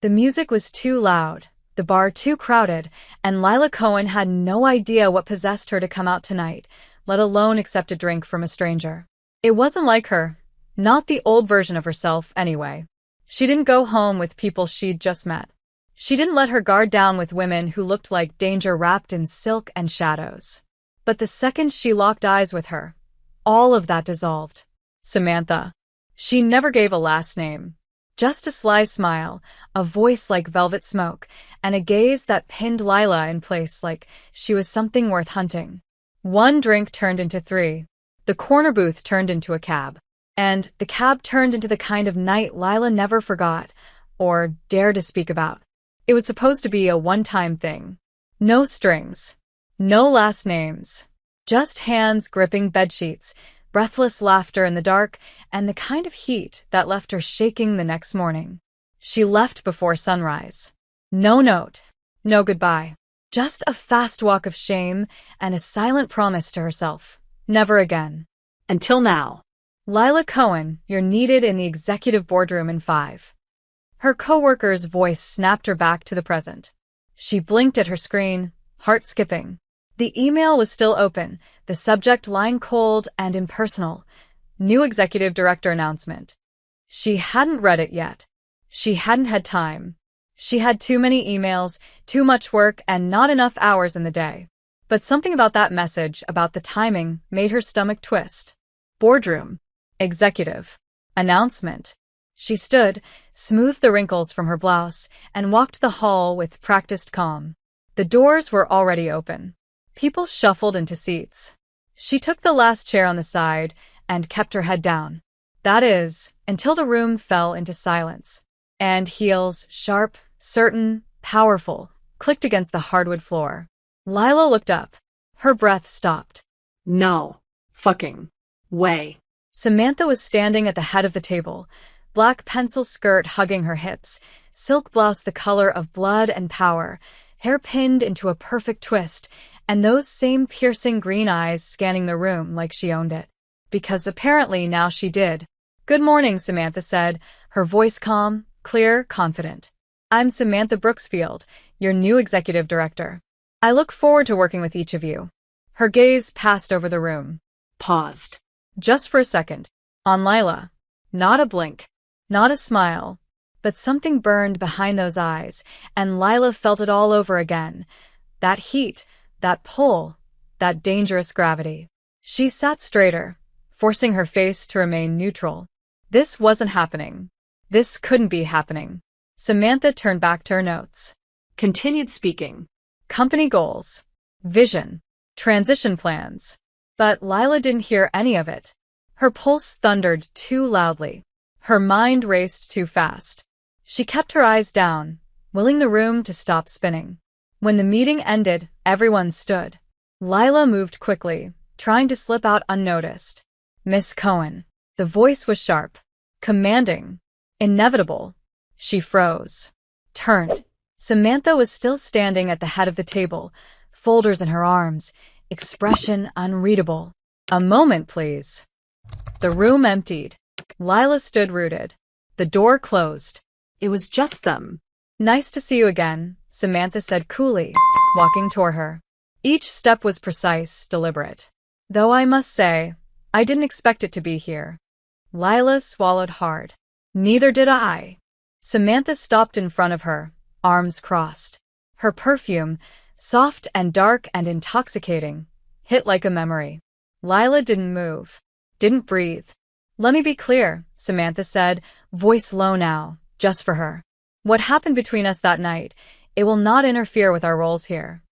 The music was too loud, the bar too crowded, and Lila Cohen had no idea what possessed her to come out tonight, let alone accept a drink from a stranger. It wasn't like her. Not the old version of herself, anyway. She didn't go home with people she'd just met. She didn't let her guard down with women who looked like danger wrapped in silk and shadows. But the second she locked eyes with her, all of that dissolved. Samantha. She never gave a last name. Just a sly smile, a voice like velvet smoke, and a gaze that pinned Lila in place like she was something worth hunting. One drink turned into three. The corner booth turned into a cab. And the cab turned into the kind of night Lila never forgot, or dared to speak about. It was supposed to be a one-time thing. No strings. No last names. Just hands gripping bedsheets, breathless laughter in the dark, and the kind of heat that left her shaking the next morning. She left before sunrise. No note. No goodbye. Just a fast walk of shame and a silent promise to herself. Never again. Until now. Lila Cohen, you're needed in the executive boardroom in 5. Her coworker's voice snapped her back to the present. She blinked at her screen, heart skipping. The email was still open, the subject line cold and impersonal. New executive director announcement. She hadn't read it yet. She hadn't had time. She had too many emails, too much work, and not enough hours in the day. But something about that message, about the timing, made her stomach twist. Boardroom. Executive. Announcement. She stood, smoothed the wrinkles from her blouse, and walked the hall with practiced calm. The doors were already open. People shuffled into seats. She took the last chair on the side and kept her head down. That is, until the room fell into silence. And heels, sharp, certain, powerful, clicked against the hardwood floor. Lila looked up. Her breath stopped. No. Fucking. Way. Samantha was standing at the head of the table, black pencil skirt hugging her hips, silk blouse the color of blood and power, hair pinned into a perfect twist, and those same piercing green eyes scanning the room like she owned it. Because apparently now she did. Good morning, Samantha said, her voice calm, clear, confident. I'm Samantha Brooksfield, your new executive director. I look forward to working with each of you. Her gaze passed over the room. Paused. Just for a second. On Lila. Not a blink. Not a smile. But something burned behind those eyes, and Lila felt it all over again. That heat, that pull, that dangerous gravity. She sat straighter, forcing her face to remain neutral. This wasn't happening. This couldn't be happening. Samantha turned back to her notes. Continued speaking. Company goals. Vision. Transition plans. But Lila didn't hear any of it. Her pulse thundered too loudly. Her mind raced too fast. She kept her eyes down, willing the room to stop spinning. When the meeting ended, everyone stood. Lila moved quickly, trying to slip out unnoticed. Miss Cohen. The voice was sharp, commanding, inevitable. She froze. Turned. Samantha was still standing at the head of the table, folders in her arms, expression unreadable. A moment, please. The room emptied. Lila stood rooted. The door closed. It was just them. Nice to see you again, Samantha said coolly, walking toward her. Each step was precise, deliberate. Though I must say, I didn't expect it to be here. Lila swallowed hard. Neither did I. Samantha stopped in front of her, arms crossed. Her perfume, soft and dark and intoxicating, hit like a memory. Lila didn't move, didn't breathe. Let me be clear, Samantha said, voice low now, just for her. What happened between us that night, it will not interfere with our roles here.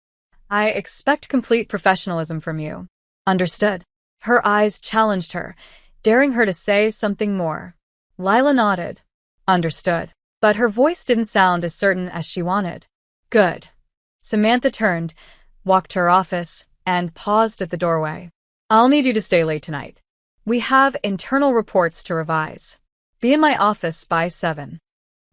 I expect complete professionalism from you. Understood? Her eyes challenged her, daring her to say something more. Lila nodded. Understood. But her voice didn't sound as certain as she wanted. Good. Samantha turned, walked to her office, and paused at the doorway. I'll need you to stay late tonight. We have internal reports to revise. Be in my office by 7.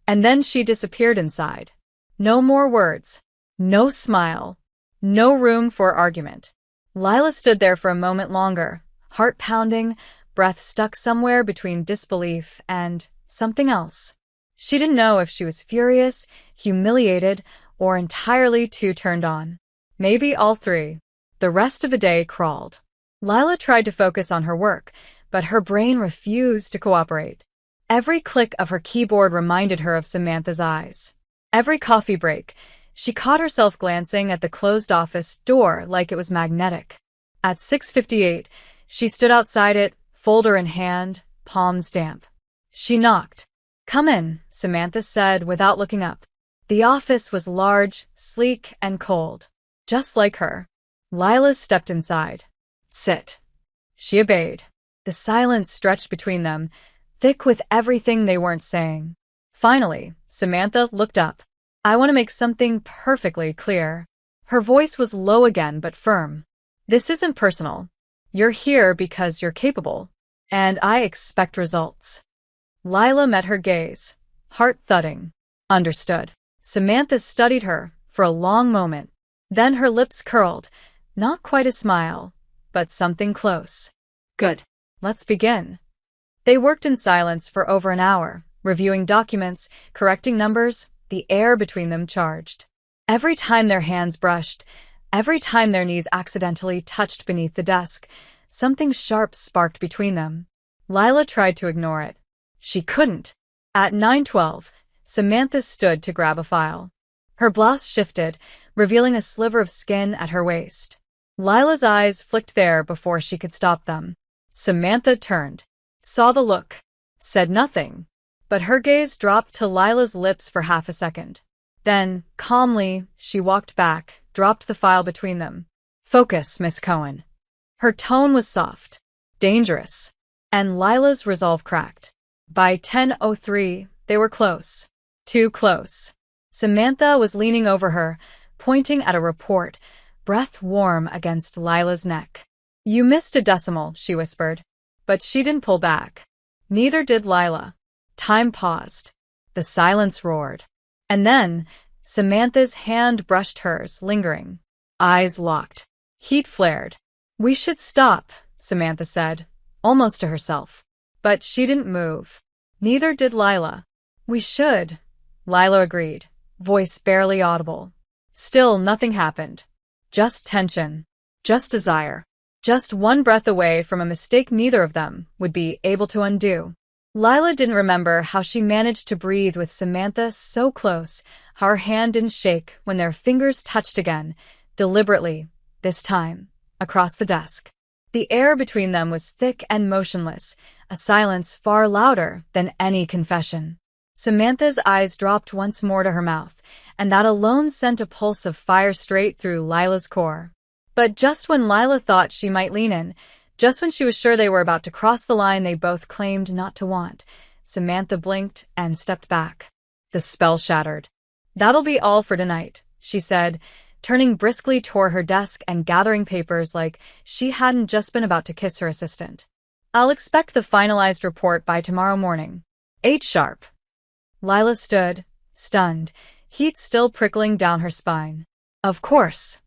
And then she disappeared inside. No more words. No smile. No room for argument. Lila stood there for a moment longer, heart pounding, breath stuck somewhere between disbelief and something else. She didn't know if she was furious, humiliated, or entirely too turned on. Maybe all three. The rest of the day crawled. Lila tried to focus on her work, but her brain refused to cooperate. Every click of her keyboard reminded her of Samantha's eyes. Every coffee break, she caught herself glancing at the closed office door like it was magnetic. At 6:58, she stood outside it, folder in hand, palms damp. She knocked. "Come in," Samantha said without looking up. The office was large, sleek, and cold. Just like her. Lila stepped inside. "Sit." She obeyed. The silence stretched between them, thick with everything they weren't saying. Finally, Samantha looked up. "I want to make something perfectly clear." Her voice was low again but firm. "This isn't personal. You're here because you're capable, and I expect results." Lila met her gaze, heart thudding. "Understood." Samantha studied her for a long moment. Then her lips curled, not quite a smile, but something close. Good. "Let's begin." They worked in silence for over an hour, reviewing documents, correcting numbers, the air between them charged. Every time their hands brushed, every time their knees accidentally touched beneath the desk, something sharp sparked between them. Lila tried to ignore it. She couldn't. At 9:12, Samantha stood to grab a file. Her blouse shifted, revealing a sliver of skin at her waist. Lila's eyes flicked there before she could stop them. Samantha turned, saw the look, said nothing, but her gaze dropped to Lila's lips for half a second. Then, calmly, she walked back, dropped the file between them. "Focus, Miss Cohen." Her tone was soft, dangerous, and Lila's resolve cracked. By 10:03, they were close. Too close. Samantha was leaning over her, pointing at a report, breath warm against Lila's neck. "You missed a decimal," she whispered. But she didn't pull back. Neither did Lila. Time paused. The silence roared. And then, Samantha's hand brushed hers, lingering. Eyes locked. Heat flared. "We should stop," Samantha said, almost to herself. But she didn't move. Neither did Lila. "We should," Lila agreed, voice barely audible. Still, nothing happened. Just tension. Just desire. Just one breath away from a mistake neither of them would be able to undo. Lila didn't remember how she managed to breathe with Samantha so close, how her hand didn't shake when their fingers touched again, deliberately, this time, across the desk. The air between them was thick and motionless, a silence far louder than any confession. Samantha's eyes dropped once more to her mouth, and that alone sent a pulse of fire straight through Lila's core. But just when Lila thought she might lean in, just when she was sure they were about to cross the line they both claimed not to want, Samantha blinked and stepped back. The spell shattered. "That'll be all for tonight," she said, turning briskly toward her desk and gathering papers like she hadn't just been about to kiss her assistant. "I'll expect the finalized report by tomorrow morning. 8 sharp." Lila stood, stunned, heat still prickling down her spine. "Of course."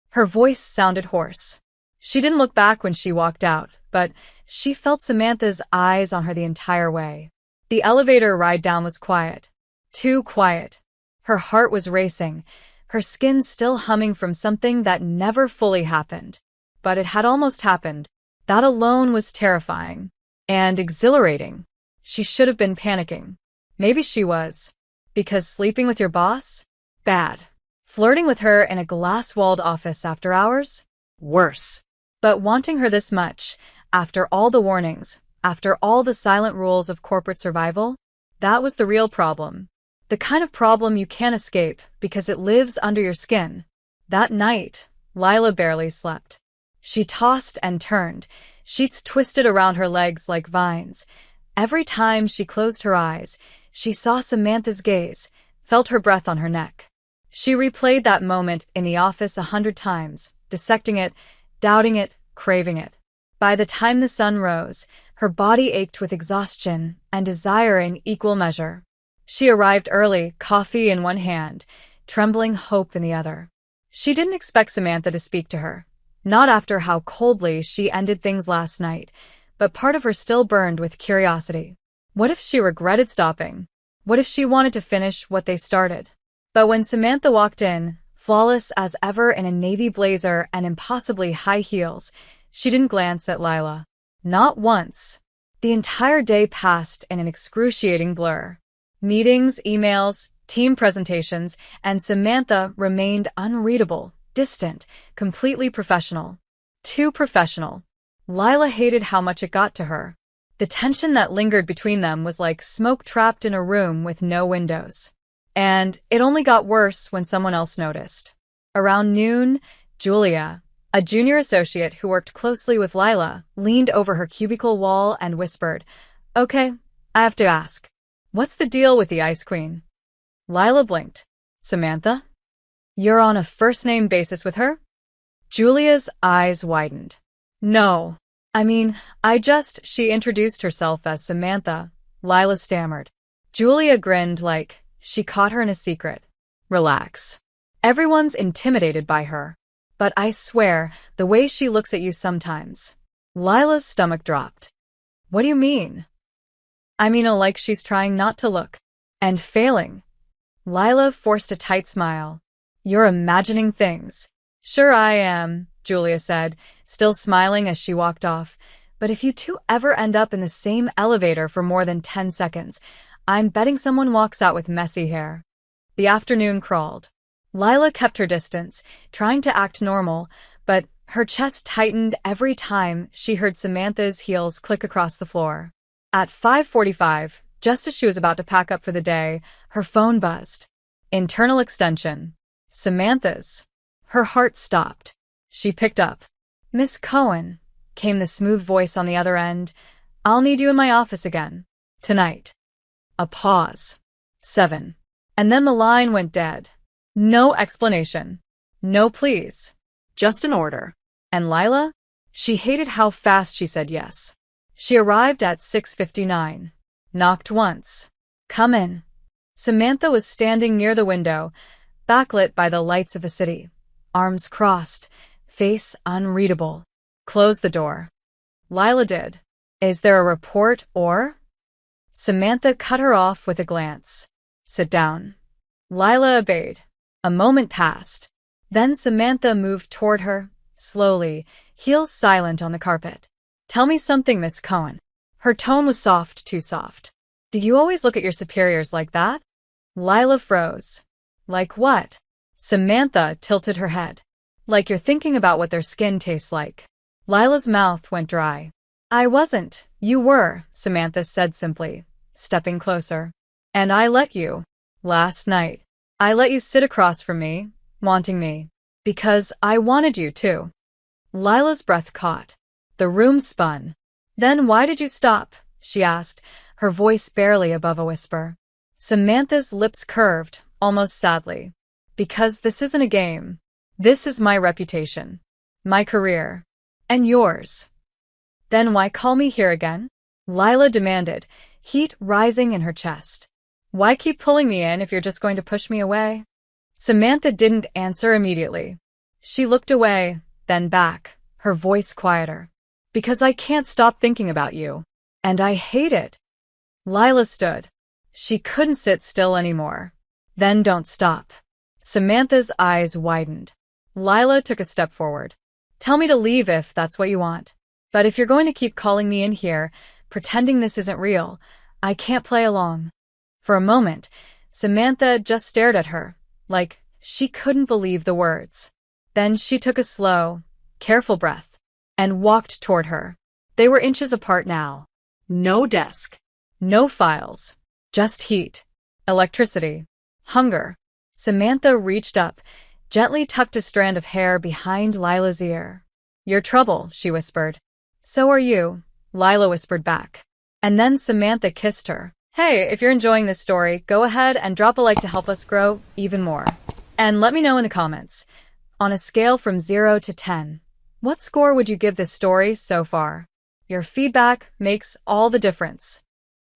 Her voice sounded hoarse. She didn't look back when she walked out, but she felt Samantha's eyes on her the entire way. The elevator ride down was quiet. Too quiet. Her heart was racing, her skin still humming from something that never fully happened. But it had almost happened. That alone was terrifying. And exhilarating. She should have been panicking. Maybe she was. Because sleeping with your boss? Bad. Flirting with her in a glass-walled office after hours? Worse. But wanting her this much, after all the warnings, after all the silent rules of corporate survival? That was the real problem. The kind of problem you can't escape because it lives under your skin. That night, Lila barely slept. She tossed and turned, sheets twisted around her legs like vines. Every time she closed her eyes, she saw Samantha's gaze, felt her breath on her neck. She replayed that moment in the office 100 times, dissecting it, doubting it, craving it. By the time the sun rose, her body ached with exhaustion and desire in equal measure. She arrived early, coffee in one hand, trembling hope in the other. She didn't expect Samantha to speak to her, not after how coldly she ended things last night, but part of her still burned with curiosity. What if she regretted stopping? What if she wanted to finish what they started? But when Samantha walked in, flawless as ever in a navy blazer and impossibly high heels, she didn't glance at Lila. Not once. The entire day passed in an excruciating blur. Meetings, emails, team presentations, and Samantha remained unreadable, distant, completely professional. Too professional. Lila hated how much it got to her. The tension that lingered between them was like smoke trapped in a room with no windows. And it only got worse when someone else noticed. Around noon, Julia, a junior associate who worked closely with Lila, leaned over her cubicle wall and whispered, "Okay, I have to ask. What's the deal with the Ice Queen?" Lila blinked. "Samantha? You're on a first-name basis with her?" Julia's eyes widened. "No. She introduced herself as Samantha," Lila stammered. Julia grinned like she caught her in a secret. "Relax. Everyone's intimidated by her. But I swear, the way she looks at you sometimes." Lila's stomach dropped. "What do you mean?" Like she's trying not to look. And failing." Lila forced a tight smile. "You're imagining things." "Sure I am," Julia said, still smiling as she walked off. "But if you two ever end up in the same elevator for more than 10 seconds, I'm betting someone walks out with messy hair." The afternoon crawled. Lila kept her distance, trying to act normal, but her chest tightened every time she heard Samantha's heels click across the floor. At 5:45, just as she was about to pack up for the day, her phone buzzed. Internal extension. Samantha's. Her heart stopped. She picked up. "Miss Cohen," came the smooth voice on the other end. "I'll need you in my office again. Tonight." A pause. 7. And then the line went dead. No explanation. No please. Just an order. And Lila? She hated how fast she said yes. She arrived at 6:59. Knocked once. "Come in." Samantha was standing near the window, backlit by the lights of the city. Arms crossed, face unreadable. "Close the door." Lila did. "Is there a report or?" Samantha cut her off with a glance. "Sit down." Lila obeyed. A moment passed. Then Samantha moved toward her, slowly, heels silent on the carpet. "Tell me something, Miss Cohen." Her tone was soft, too soft. "Do you always look at your superiors like that?" Lila froze. "Like what?" Samantha tilted her head. "Like you're thinking about what their skin tastes like." Lila's mouth went dry. "I wasn't. You were," Samantha said simply, stepping closer. "And I let you. Last night. I let you sit across from me, wanting me. Because I wanted you to." Lila's breath caught. The room spun. "Then why did you stop?" she asked, her voice barely above a whisper. Samantha's lips curved, almost sadly. "Because this isn't a game. This is my reputation. My career. And yours." "Then why call me here again?" Lila demanded, heat rising in her chest. "Why keep pulling me in if you're just going to push me away?" Samantha didn't answer immediately. She looked away, then back, her voice quieter. "Because I can't stop thinking about you. And I hate it." Lila stood. She couldn't sit still anymore. "Then don't stop." Samantha's eyes widened. Lila took a step forward. "Tell me to leave if that's what you want. But if you're going to keep calling me in here, pretending this isn't real, I can't play along." For a moment, Samantha just stared at her, like she couldn't believe the words. Then she took a slow, careful breath, and walked toward her. They were inches apart now. No desk. No files. Just heat. Electricity. Hunger. Samantha reached up, gently tucked a strand of hair behind Lila's ear. "Your trouble," she whispered. "So are you," Lila whispered back. And then Samantha kissed her. Hey, if you're enjoying this story, go ahead and drop a like to help us grow even more. And let me know in the comments, on a scale from 0 to 10, what score would you give this story so far? Your feedback makes all the difference.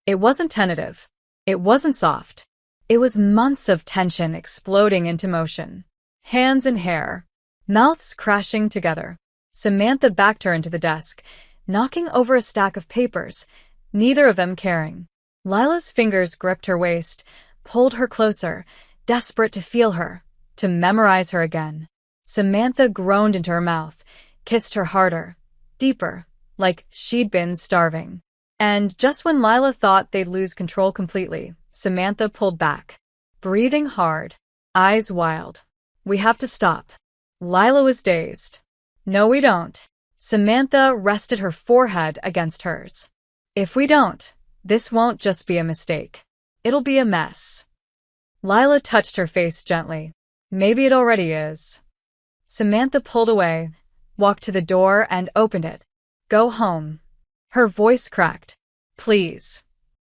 It wasn't tentative. It wasn't soft. It was months of tension exploding into motion. Hands in hair. Mouths crashing together. Samantha backed her into the desk, knocking over a stack of papers, neither of them caring. Lila's fingers gripped her waist, pulled her closer, desperate to feel her, to memorize her again. Samantha groaned into her mouth, kissed her harder, deeper, like she'd been starving. And just when Lila thought they'd lose control completely, Samantha pulled back, breathing hard, eyes wild. "We have to stop." Lila was dazed. "No, we don't." Samantha rested her forehead against hers. "If we don't, this won't just be a mistake. It'll be a mess." Lila touched her face gently. "Maybe it already is." Samantha pulled away, walked to the door and opened it. "Go home." Her voice cracked. "Please."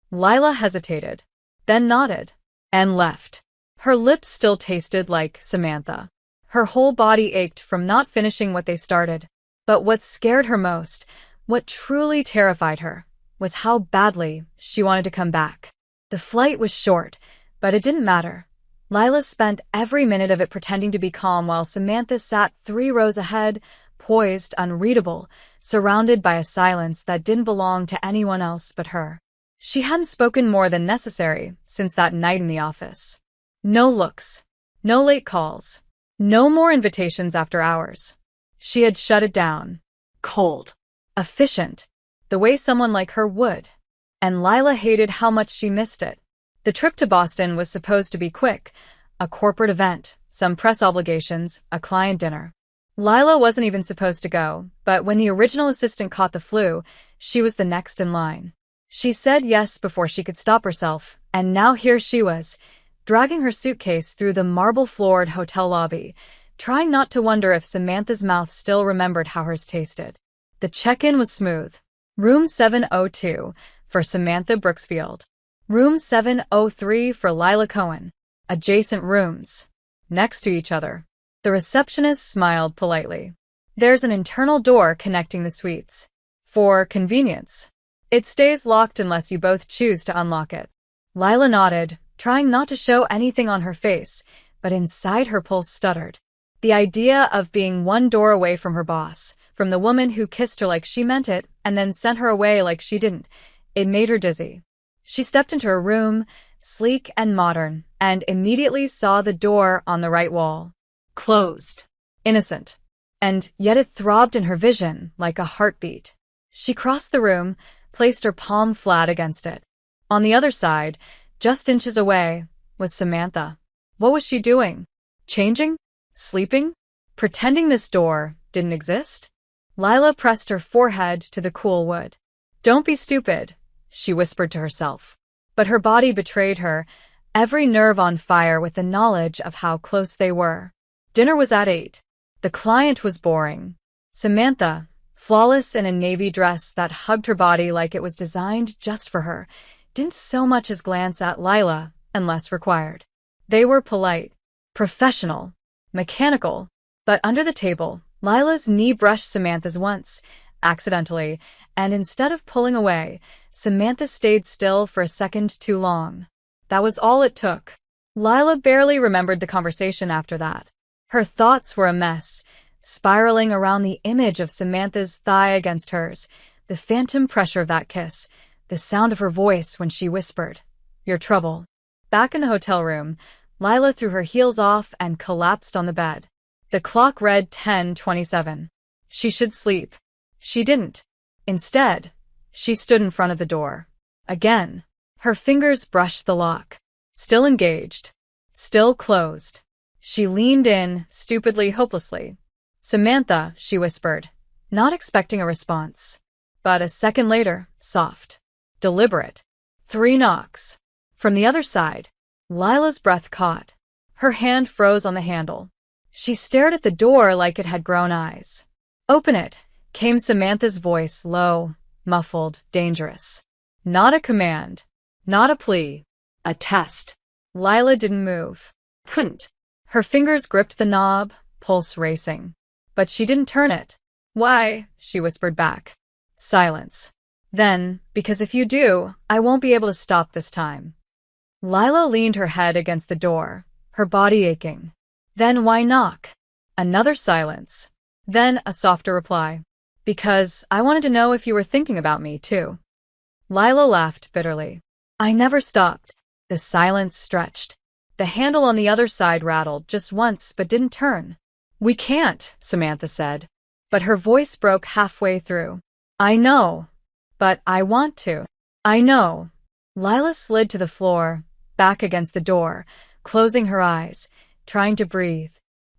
Lila hesitated, then nodded, and left. Her lips still tasted like Samantha. Her whole body ached from not finishing what they started. But what scared her most, what truly terrified her, was how badly she wanted to come back. The flight was short, but it didn't matter. Lila spent every minute of it pretending to be calm while Samantha sat 3 rows ahead, poised, unreadable, surrounded by a silence that didn't belong to anyone else but her. She hadn't spoken more than necessary since that night in the office. No looks, no late calls, no more invitations after hours. She had shut it down. Cold. Efficient, the way someone like her would. And Lila hated how much she missed it. The trip to Boston was supposed to be quick, a corporate event, some press obligations, a client dinner. Lila wasn't even supposed to go, but when the original assistant caught the flu, she was the next in line. She said yes before she could stop herself, and now here she was, dragging her suitcase through the marble-floored hotel lobby, trying not to wonder if Samantha's mouth still remembered how hers tasted. The check-in was smooth. Room 702 for Samantha Brooksfield. Room 703 for Lila Cohen. Adjacent rooms. Next to each other. The receptionist smiled politely. "There's an internal door connecting the suites. For convenience. It stays locked unless you both choose to unlock it." Lila nodded, trying not to show anything on her face, but inside her pulse stuttered. The idea of being one door away from her boss, from the woman who kissed her like she meant it and then sent her away like she didn't, it made her dizzy. She stepped into her room, sleek and modern, and immediately saw the door on the right wall. Closed. Innocent. And yet it throbbed in her vision like a heartbeat. She crossed the room, placed her palm flat against it. On the other side, just inches away, was Samantha. What was she doing? Changing? Sleeping? Pretending this door didn't exist? Lila pressed her forehead to the cool wood. "Don't be stupid," she whispered to herself. But her body betrayed her, every nerve on fire with the knowledge of how close they were. Dinner was at 8. The client was boring. Samantha, flawless in a navy dress that hugged her body like it was designed just for her, didn't so much as glance at Lila unless required. They were polite, professional, mechanical, but under the table, Lila's knee brushed Samantha's once, accidentally, and instead of pulling away, Samantha stayed still for a second too long. That was all it took. Lila barely remembered the conversation after that. Her thoughts were a mess, spiraling around the image of Samantha's thigh against hers, the phantom pressure of that kiss, the sound of her voice when she whispered, "Your trouble." Back in the hotel room, Lila threw her heels off and collapsed on the bed. The clock read 10:27. She should sleep. She didn't. Instead, she stood in front of the door. Again. Her fingers brushed the lock. Still engaged. Still closed. She leaned in, stupidly, hopelessly. "Samantha," she whispered, not expecting a response. But a second later, soft. Deliberate. 3 knocks. From the other side, Lila's breath caught. Her hand froze on the handle. She stared at the door like it had grown eyes. "Open it," came Samantha's voice, low, muffled, dangerous. Not a command. Not a plea. A test. Lila didn't move. Couldn't. Her fingers gripped the knob, pulse racing. But she didn't turn it. "Why?" she whispered back. Silence. Then, "Because if you do, I won't be able to stop this time." Lila leaned her head against the door, her body aching. "Then why knock?" Another silence. Then a softer reply. "Because I wanted to know if you were thinking about me, too." Lila laughed bitterly. I never stopped. The silence stretched. The handle on the other side rattled just once but didn't turn. We can't, Samantha said. But her voice broke halfway through. I know. But I want to. I know. Lila slid to the floor, back against the door, closing her eyes, trying to breathe.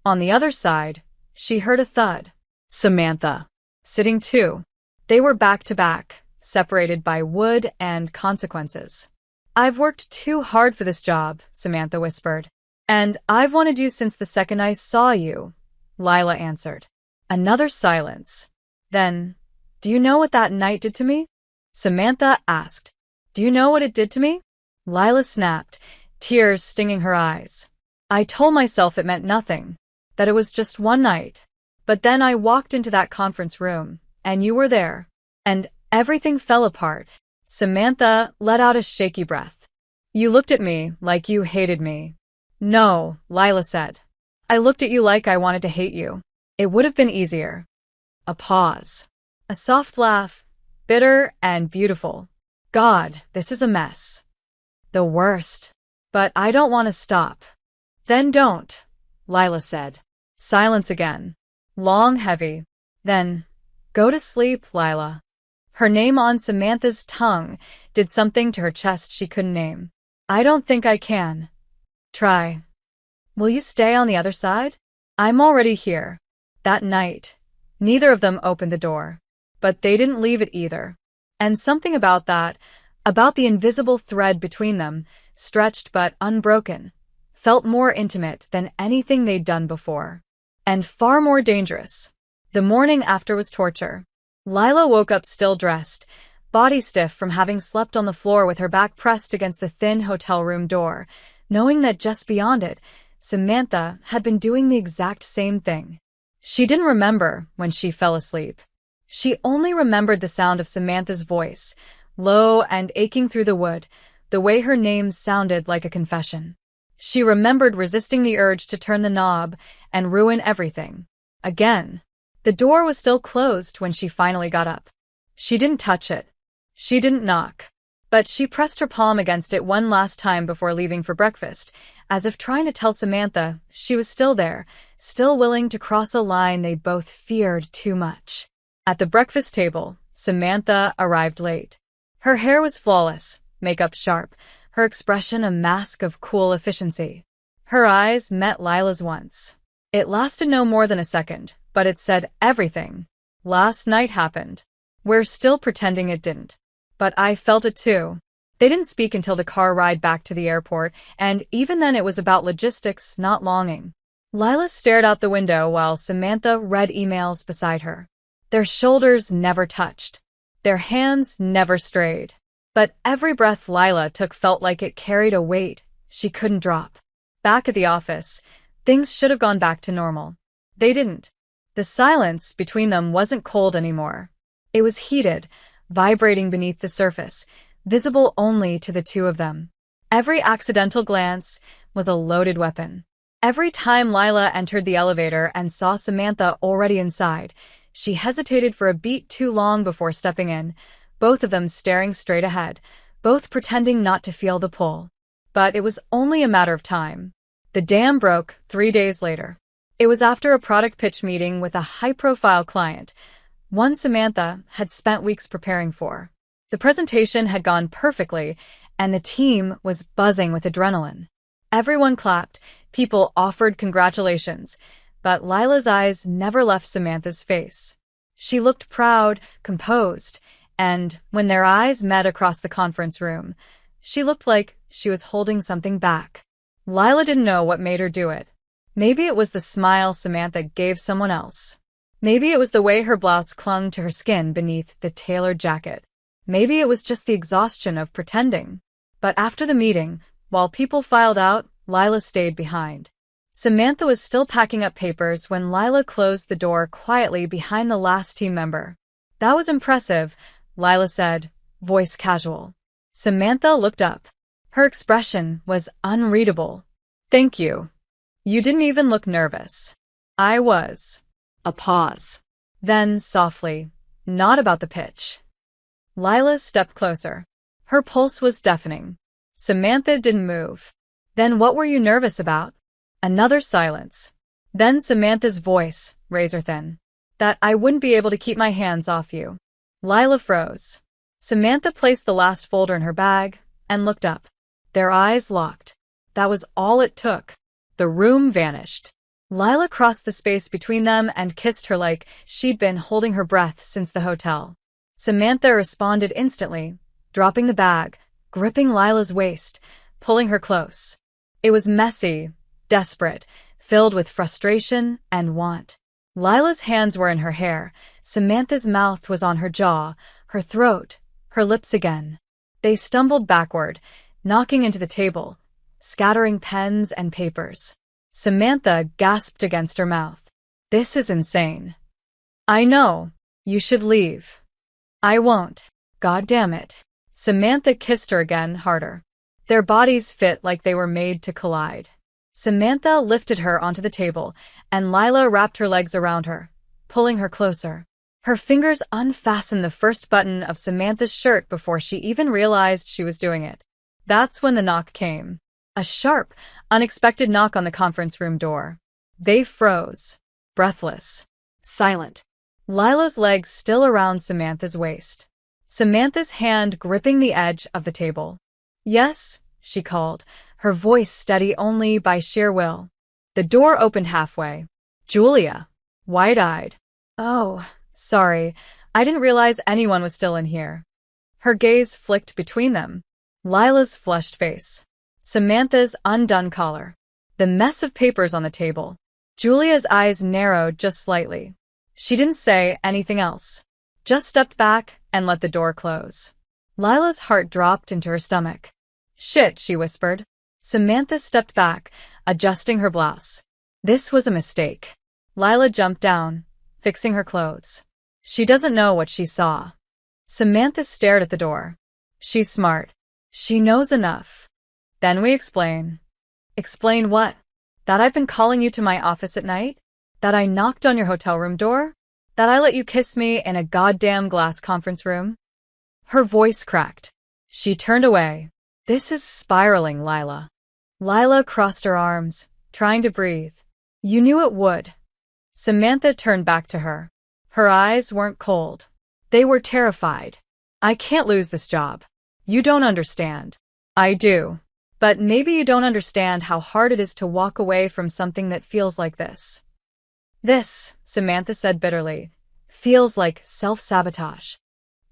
On the other side, she heard a thud. Samantha. Sitting too. They were back to back, separated by wood and consequences. I've worked too hard for this job, Samantha whispered. And I've wanted you since the second I saw you, Lila answered. Another silence. Then, do you know what that night did to me? Samantha asked. Do you know what it did to me? Lila snapped, tears stinging her eyes. I told myself it meant nothing, that it was just one night. But then I walked into that conference room, and you were there. And everything fell apart. Samantha let out a shaky breath. You looked at me like you hated me. No, Lila said. I looked at you like I wanted to hate you. It would have been easier. A pause. A soft laugh, bitter and beautiful. God, this is a mess. The worst. But I don't want to stop. Then don't, Lila said. Silence again. Long, heavy. Then, go to sleep, Lila. Her name on Samantha's tongue did something to her chest she couldn't name. I don't think I can. Try. Will you stay on the other side? I'm already here. That night, neither of them opened the door. But they didn't leave it either. And something about that, about the invisible thread between them, stretched but unbroken, felt more intimate than anything they'd done before. And far more dangerous. The morning after was torture. Lila woke up still dressed, body stiff from having slept on the floor with her back pressed against the thin hotel room door, knowing that just beyond it, Samantha had been doing the exact same thing. She didn't remember when she fell asleep. She only remembered the sound of Samantha's voice, low and aching through the wood, the way her name sounded like a confession. She remembered resisting the urge to turn the knob and ruin everything. Again. The door was still closed when she finally got up. She didn't touch it. She didn't knock. But she pressed her palm against it one last time before leaving for breakfast, as if trying to tell Samantha she was still there, still willing to cross a line they both feared too much. At the breakfast table, Samantha arrived late. Her hair was flawless, makeup sharp, her expression a mask of cool efficiency. Her eyes met Lila's once. It lasted no more than a second, but it said everything. Last night happened. We're still pretending it didn't. But I felt it too. They didn't speak until the car ride back to the airport, and even then it was about logistics, not longing. Lila stared out the window while Samantha read emails beside her. Their shoulders never touched. Their hands never strayed. But every breath Lila took felt like it carried a weight she couldn't drop. Back at the office, things should have gone back to normal. They didn't. The silence between them wasn't cold anymore. It was heated, vibrating beneath the surface, visible only to the two of them. Every accidental glance was a loaded weapon. Every time Lila entered the elevator and saw Samantha already inside, she hesitated for a beat too long before stepping in, both of them staring straight ahead, both pretending not to feel the pull. But it was only a matter of time. The dam broke 3 days later. It was after a product pitch meeting with a high-profile client, one Samantha had spent weeks preparing for. The presentation had gone perfectly, and the team was buzzing with adrenaline. Everyone clapped, people offered congratulations, but Lila's eyes never left Samantha's face. She looked proud, composed, and when their eyes met across the conference room, she looked like she was holding something back. Lila didn't know what made her do it. Maybe it was the smile Samantha gave someone else. Maybe it was the way her blouse clung to her skin beneath the tailored jacket. Maybe it was just the exhaustion of pretending. But after the meeting, while people filed out, Lila stayed behind. Samantha was still packing up papers when Lila closed the door quietly behind the last team member. That was impressive, Lila said, voice casual. Samantha looked up. Her expression was unreadable. Thank you. You didn't even look nervous. I was. A pause. Then, softly, not about the pitch. Lila stepped closer. Her pulse was deafening. Samantha didn't move. Then what were you nervous about? Another silence. Then Samantha's voice, razor-thin. That I wouldn't be able to keep my hands off you. Lila froze. Samantha placed the last folder in her bag and looked up. Their eyes locked. That was all it took. The room vanished. Lila crossed the space between them and kissed her like she'd been holding her breath since the hotel. Samantha responded instantly, dropping the bag, gripping Lila's waist, pulling her close. It was messy, desperate, filled with frustration and want. Lila's hands were in her hair. Samantha's mouth was on her jaw, her throat, her lips again. They stumbled backward, knocking into the table, scattering pens and papers. Samantha gasped against her mouth. This is insane. I know. You should leave. I won't. God damn it. Samantha kissed her again, harder. Their bodies fit like they were made to collide. Samantha lifted her onto the table, and Lila wrapped her legs around her, pulling her closer. Her fingers unfastened the first button of Samantha's shirt before she even realized she was doing it. That's when the knock came. A sharp, unexpected knock on the conference room door. They froze, breathless, Silent. Lila's legs still around Samantha's waist. Samantha's hand gripping the edge of the table. Yes, she called, her voice steady only by sheer will. The door opened halfway. Julia, wide-eyed. Oh, sorry, I didn't realize anyone was still in here. Her gaze flicked between them. Lila's flushed face. Samantha's undone collar. The mess of papers on the table. Julia's eyes narrowed just slightly. She didn't say anything else. Just stepped back and let the door close. Lila's heart dropped into her stomach. Shit, she whispered. Samantha stepped back, adjusting her blouse. This was a mistake. Lila jumped down, fixing her clothes. She doesn't know what she saw. Samantha stared at the door. She's smart. She knows enough. Then we explain. Explain what? That I've been calling you to my office at night? That I knocked on your hotel room door? That I let you kiss me in a goddamn glass conference room? Her voice cracked. She turned away. This is spiraling, Lila. Lila crossed her arms, trying to breathe. You knew it would. Samantha turned back to her. Her eyes weren't cold. They were terrified. I can't lose this job. You don't understand. I do. But maybe you don't understand how hard it is to walk away from something that feels like this. This, Samantha said bitterly, feels like self-sabotage.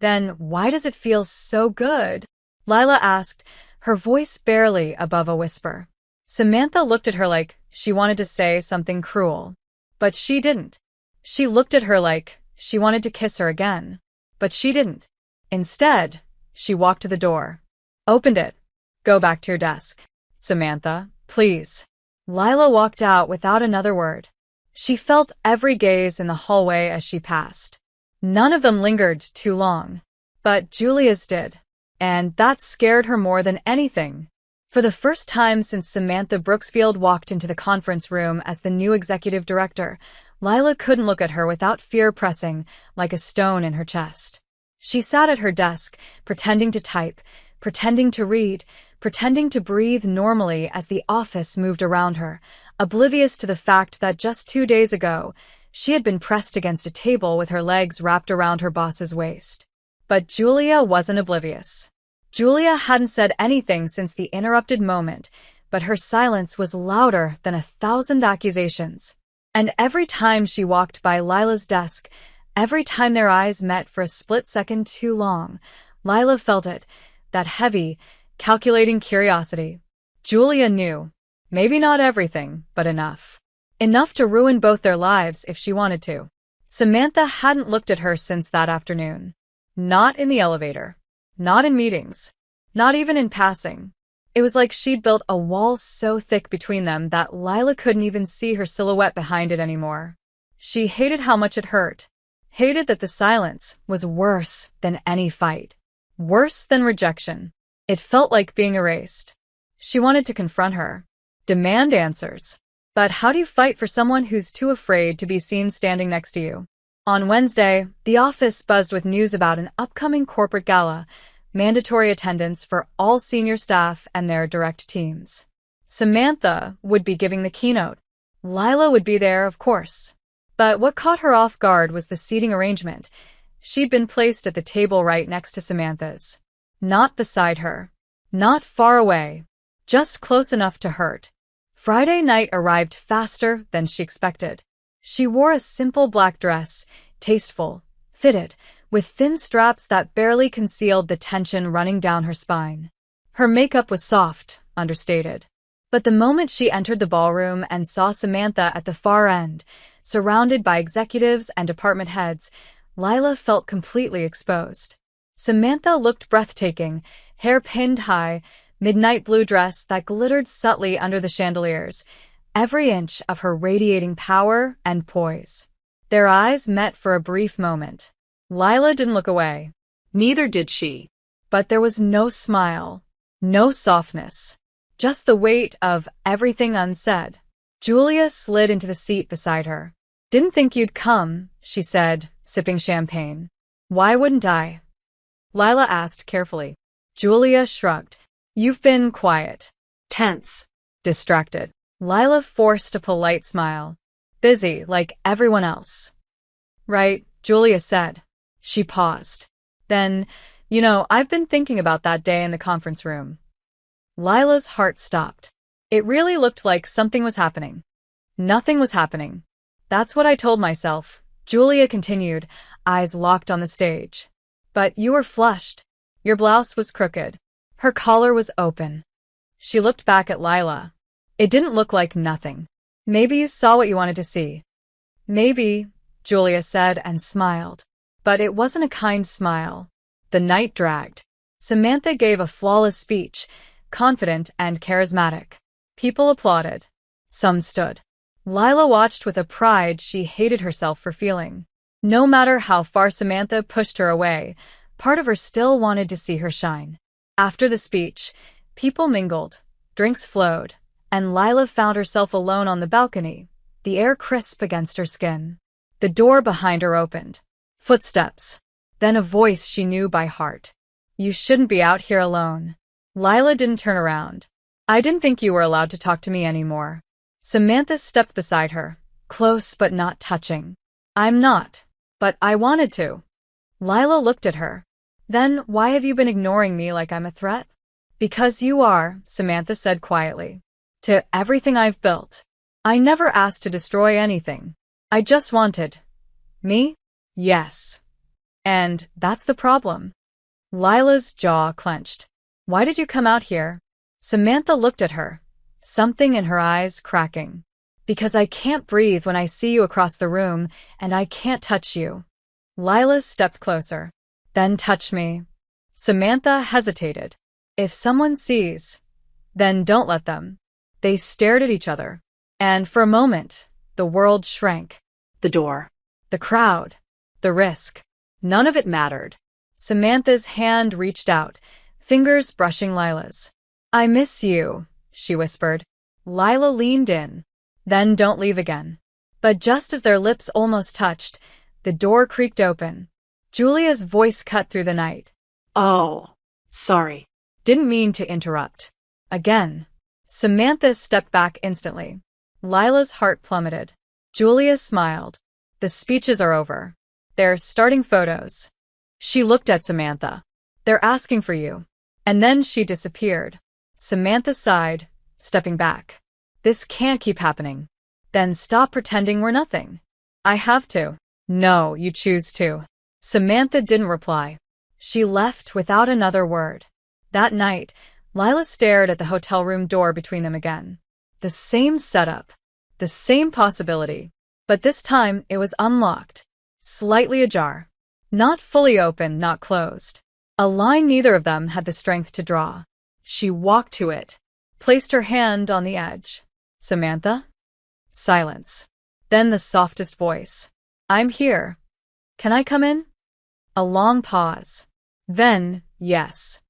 Then why does it feel so good? Lila asked, her voice barely above a whisper. Samantha looked at her like she wanted to say something cruel. But she didn't. She looked at her like she wanted to kiss her again. But she didn't. Instead, she walked to the door. Opened it. Go back to your desk. Samantha, please. Lila walked out without another word. She felt every gaze in the hallway as she passed. None of them lingered too long. But Julia's did. And that scared her more than anything. For the first time since Samantha Brooksfield walked into the conference room as the new executive director, Lila couldn't look at her without fear pressing like a stone in her chest. She sat at her desk, pretending to type, pretending to read, pretending to breathe normally as the office moved around her, oblivious to the fact that just 2 days ago, she had been pressed against a table with her legs wrapped around her boss's waist. But Julia wasn't oblivious. Julia hadn't said anything since the interrupted moment, but her silence was louder than 1,000 accusations. And every time she walked by Lila's desk, every time their eyes met for a split second too long, Lila felt it, that heavy, calculating curiosity. Julia knew. Maybe not everything, but enough. Enough to ruin both their lives if she wanted to. Samantha hadn't looked at her since that afternoon. Not in the elevator. Not in meetings. Not even in passing. It was like she'd built a wall so thick between them that Lila couldn't even see her silhouette behind it anymore. She hated how much it hurt. Hated that the silence was worse than any fight. Worse than rejection. It felt like being erased. She wanted to confront her. Demand answers. But how do you fight for someone who's too afraid to be seen standing next to you? On Wednesday, the office buzzed with news about an upcoming corporate gala, mandatory attendance for all senior staff and their direct teams. Samantha would be giving the keynote. Lila would be there, of course. But what caught her off guard was the seating arrangement. She'd been placed at the table right next to Samantha's. Not beside her. Not far away. Just close enough to hurt. Friday night arrived faster than she expected. She wore a simple black dress, tasteful, fitted, with thin straps that barely concealed the tension running down her spine. Her makeup was soft, understated. But the moment she entered the ballroom and saw Samantha at the far end, surrounded by executives and department heads, Lila felt completely exposed. Samantha looked breathtaking, hair pinned high, midnight blue dress that glittered subtly under the chandeliers, every inch of her radiating power and poise. Their eyes met for a brief moment. Lila didn't look away. Neither did she. But there was no smile, no softness, just the weight of everything unsaid. Julia slid into the seat beside her. "Didn't think you'd come," she said, sipping champagne. "Why wouldn't I?" Lila asked carefully. Julia shrugged. "You've been quiet." Tense. Distracted. Lila forced a polite smile. "Busy, like everyone else." "Right," Julia said. She paused. Then, I've been thinking about that day in the conference room." Lila's heart stopped. It really looked like something was happening. Nothing was happening. "That's what I told myself," Julia continued, eyes locked on the stage. "But you were flushed. Your blouse was crooked. Her collar was open." She looked back at Lila. "It didn't look like nothing. Maybe you saw what you wanted to see." "Maybe," Julia said and smiled. But it wasn't a kind smile. The night dragged. Samantha gave a flawless speech, confident and charismatic. People applauded. Some stood. Lila watched with a pride she hated herself for feeling. No matter how far Samantha pushed her away, part of her still wanted to see her shine. After the speech, people mingled, drinks flowed, and Lila found herself alone on the balcony, the air crisp against her skin. The door behind her opened. Footsteps. Then a voice she knew by heart. "You shouldn't be out here alone." Lila didn't turn around. "I didn't think you were allowed to talk to me anymore." Samantha stepped beside her, close but not touching. "I'm not. But I wanted to." Lila looked at her. "Then why have you been ignoring me like I'm a threat?" "Because you are," Samantha said quietly. "To everything I've built. I never asked to destroy anything. I just wanted. Me? Yes. And that's the problem." Lila's jaw clenched. "Why did you come out here?" Samantha looked at her, something in her eyes cracking. "Because I can't breathe when I see you across the room, and I can't touch you." Lila stepped closer. "Then touch me." Samantha hesitated. "If someone sees, then don't let them." They stared at each other. And for a moment, the world shrank. The door. The crowd. The risk. None of it mattered. Samantha's hand reached out, fingers brushing Lila's. "I miss you," she whispered. Lila leaned in. "Then don't leave again." But just as their lips almost touched, the door creaked open. Julia's voice cut through the night. "Oh, sorry." "Didn't mean to interrupt." Again. Samantha stepped back instantly. Lila's heart plummeted. Julia smiled. "The speeches are over. They're starting photos." She looked at Samantha. "They're asking for you." And then she disappeared. Samantha sighed, stepping back. "This can't keep happening." "Then stop pretending we're nothing." "I have to." "No, you choose to." Samantha didn't reply. She left without another word. That night, Lila stared at the hotel room door between them again. The same setup. The same possibility. But this time it was unlocked. Slightly ajar. Not fully open, not closed. A line neither of them had the strength to draw. She walked to it. Placed her hand on the edge. "Samantha?" Silence. Then the softest voice. "I'm here. Can I come in?" A long pause. Then, yes.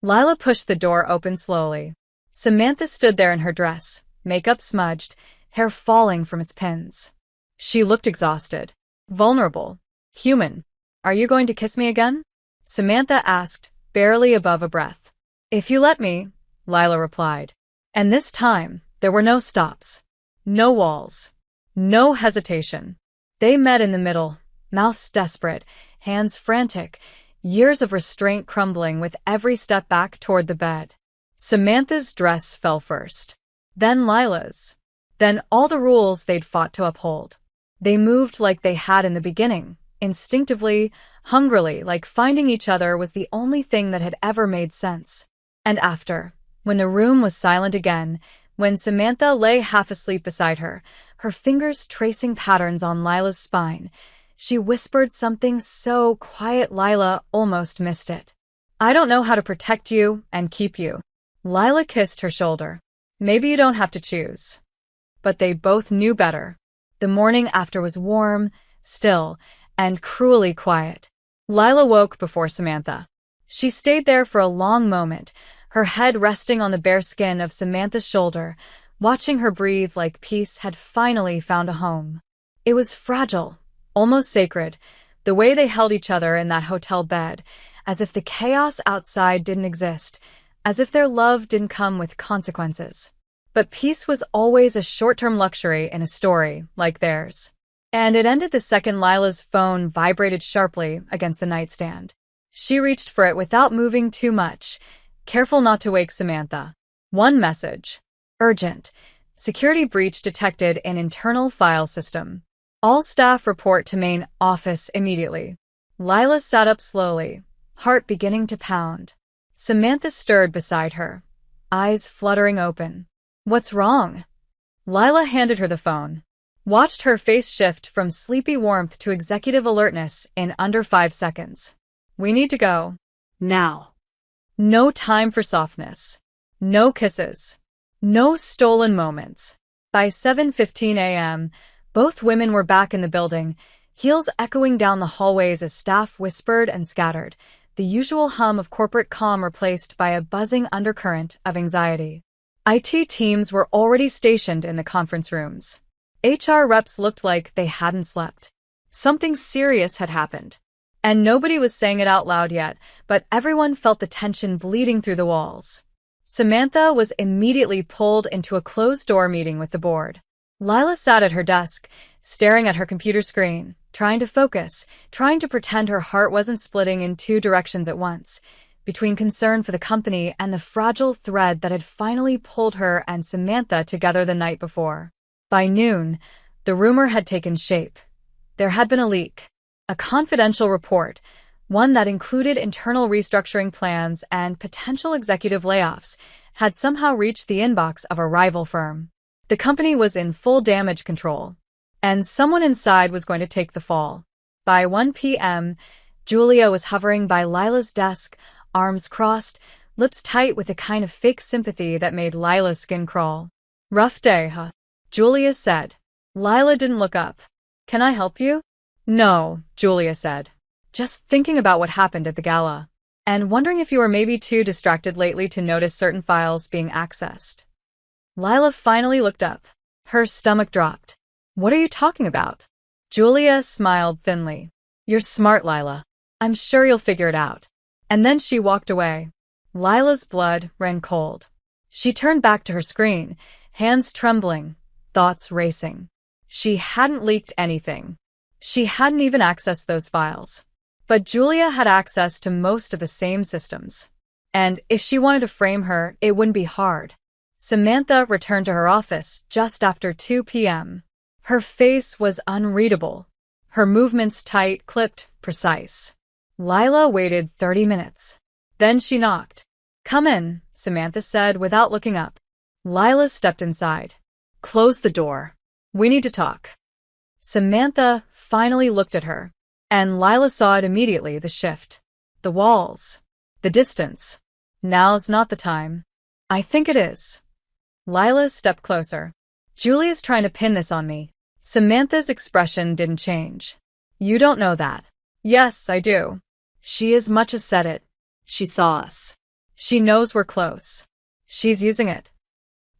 Lila pushed the door open slowly. Samantha stood there in her dress, makeup smudged, hair falling from its pins. She looked exhausted. Vulnerable. Human. "Are you going to kiss me again?" Samantha asked, barely above a breath. "If you let me," Lila replied. And this time, there were no stops. No walls. No hesitation. They met in the middle, mouths desperate, hands frantic, years of restraint crumbling with every step back toward the bed. Samantha's dress fell first. Then Lila's. Then all the rules they'd fought to uphold. They moved like they had in the beginning, instinctively, hungrily, like finding each other was the only thing that had ever made sense. And after, when the room was silent again, when Samantha lay half asleep beside her, her fingers tracing patterns on Lila's spine, she whispered something so quiet Lila almost missed it. "I don't know how to protect you and keep you." Lila kissed her shoulder. "Maybe you don't have to choose." But they both knew better. The morning after was warm, still, and cruelly quiet. Lila woke before Samantha. She stayed there for a long moment, her head resting on the bare skin of Samantha's shoulder, watching her breathe like peace had finally found a home. It was fragile, almost sacred, the way they held each other in that hotel bed, as if the chaos outside didn't exist, as if their love didn't come with consequences. But peace was always a short-term luxury in a story like theirs. And it ended the second Lila's phone vibrated sharply against the nightstand. She reached for it without moving too much, careful not to wake Samantha. One message. Urgent. Security breach detected in internal file system. All staff report to main office immediately. Lila sat up slowly, heart beginning to pound. Samantha stirred beside her, eyes fluttering open. "What's wrong?" Lila handed her the phone. Watched her face shift from sleepy warmth to executive alertness in under 5 seconds. "We need to go. Now." No time for softness. No kisses. No stolen moments. By 7:15 a.m., both women were back in the building, heels echoing down the hallways as staff whispered and scattered, the usual hum of corporate calm replaced by a buzzing undercurrent of anxiety. IT teams were already stationed in the conference rooms. HR reps looked like they hadn't slept. Something serious had happened. And nobody was saying it out loud yet, but everyone felt the tension bleeding through the walls. Samantha was immediately pulled into a closed-door meeting with the board. Lila sat at her desk, staring at her computer screen, trying to focus, trying to pretend her heart wasn't splitting in 2 directions at once, between concern for the company and the fragile thread that had finally pulled her and Samantha together the night before. By noon, the rumor had taken shape. There had been a leak. A confidential report, one that included internal restructuring plans and potential executive layoffs, had somehow reached the inbox of a rival firm. The company was in full damage control, and someone inside was going to take the fall. By 1 p.m., Julia was hovering by Lila's desk, arms crossed, lips tight with a kind of fake sympathy that made Lila's skin crawl. "Rough day, huh?" Julia said. Lila didn't look up. "Can I help you?" "No," Julia said. "Just thinking about what happened at the gala. And wondering if you were maybe too distracted lately to notice certain files being accessed." Lila finally looked up. Her stomach dropped. "What are you talking about?" Julia smiled thinly. "You're smart, Lila. I'm sure you'll figure it out." And then she walked away. Lila's blood ran cold. She turned back to her screen, hands trembling, thoughts racing. She hadn't leaked anything. She hadn't even accessed those files. But Julia had access to most of the same systems. And if she wanted to frame her, it wouldn't be hard. Samantha returned to her office just after 2 p.m. Her face was unreadable. Her movements tight, clipped, precise. Lila waited 30 minutes. Then she knocked. "Come in," Samantha said without looking up. Lila stepped inside. "Close the door. We need to talk." Samantha finally looked at her, and Lila saw it immediately, the shift. The walls. The distance. "Now's not the time." "I think it is." Lila stepped closer. "Julia's trying to pin this on me." Samantha's expression didn't change. "You don't know that." "Yes, I do." "She as much as said it." She saw us. "She knows we're close." "She's using it."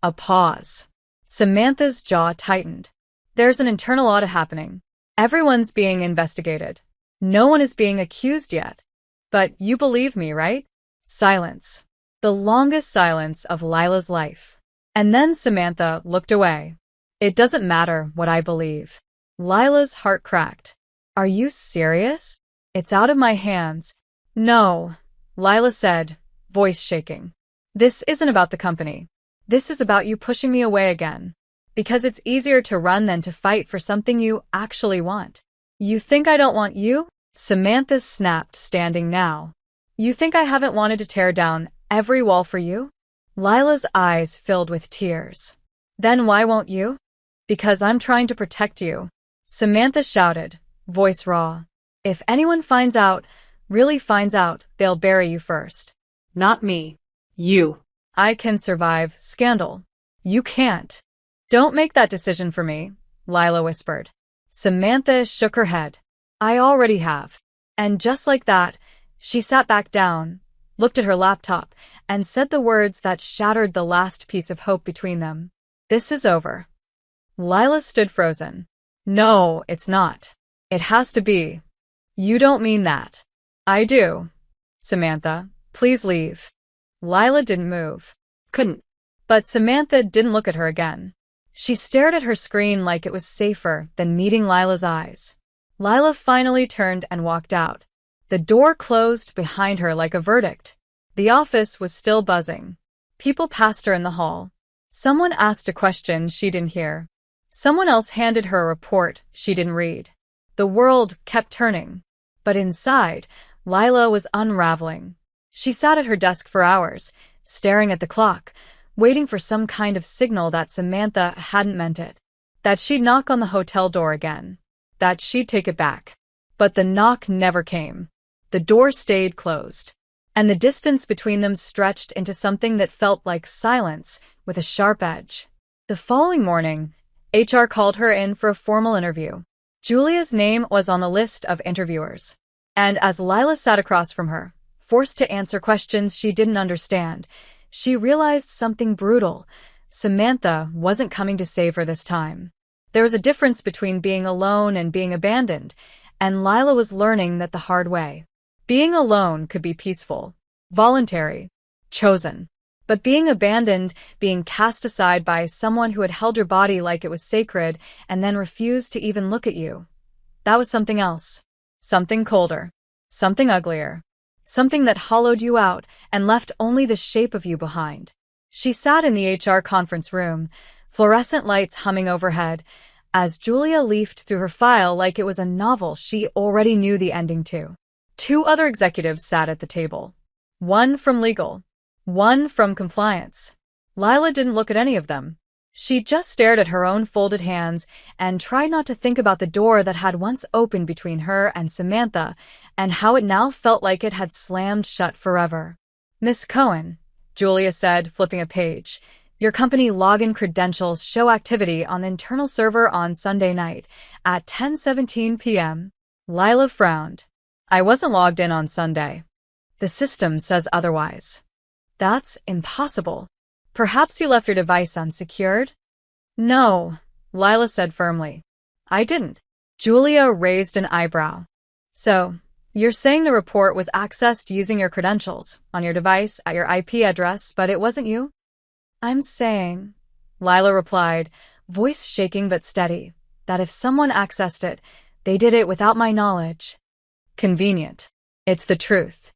A pause. Samantha's jaw tightened. "There's an internal audit happening. Everyone's being investigated. No one is being accused yet. But you believe me, right?" Silence. The longest silence of Lila's life. And then Samantha looked away. It doesn't matter what I believe. Lila's heart cracked. Are you serious? It's out of my hands. No, Lila said, voice shaking. This isn't about the company. This is about you pushing me away again. Because it's easier to run than to fight for something you actually want. You think I don't want you? Samantha snapped, standing now. You think I haven't wanted to tear down every wall for you? Lila's eyes filled with tears. Then why won't you? Because I'm trying to protect you. Samantha shouted, voice raw. If anyone finds out, really finds out, they'll bury you first. Not me. You. I can survive scandal. You can't. Don't make that decision for me, Lila whispered. Samantha shook her head. I already have. And just like that, she sat back down, looked at her laptop, and said the words that shattered the last piece of hope between them. This is over. Lila stood frozen. No, it's not. It has to be. You don't mean that. I do. Samantha, please leave. Lila didn't move. Couldn't. But Samantha didn't look at her again. She stared at her screen like it was safer than meeting Lila's eyes. Lila finally turned and walked out. The door closed behind her like a verdict. The office was still buzzing. People passed her in the hall. Someone asked a question she didn't hear. Someone else handed her a report she didn't read. The world kept turning. But inside, Lila was unraveling. She sat at her desk for hours, staring at the clock, waiting for some kind of signal that Samantha hadn't meant it. That she'd knock on the hotel door again. That she'd take it back. But the knock never came. The door stayed closed. And the distance between them stretched into something that felt like silence with a sharp edge. The following morning, HR called her in for a formal interview. Julia's name was on the list of interviewers. And as Lila sat across from her, forced to answer questions she didn't understand, she realized something brutal. Samantha wasn't coming to save her this time. There was a difference between being alone and being abandoned, and Lila was learning that the hard way. Being alone could be peaceful, voluntary, chosen. But being abandoned, being cast aside by someone who had held your body like it was sacred and then refused to even look at you, that was something else. Something colder. Something uglier. Something that hollowed you out and left only the shape of you behind. She sat in the HR conference room, fluorescent lights humming overhead, as Julia leafed through her file like it was a novel she already knew the ending to. 2 other executives sat at the table. One from legal. One from compliance. Lila didn't look at any of them. She just stared at her own folded hands and tried not to think about the door that had once opened between her and Samantha and how it now felt like it had slammed shut forever. Miss Cohen, Julia said, flipping a page, your company login credentials show activity on the internal server on Sunday night at 10:17 p.m. Lila frowned. I wasn't logged in on Sunday. The system says otherwise. That's impossible. Perhaps you left your device unsecured? No, Lila said firmly. I didn't. Julia raised an eyebrow. So, you're saying the report was accessed using your credentials on your device at your IP address, but it wasn't you? I'm saying, Lila replied, voice shaking but steady, that if someone accessed it, they did it without my knowledge. Convenient. It's the truth.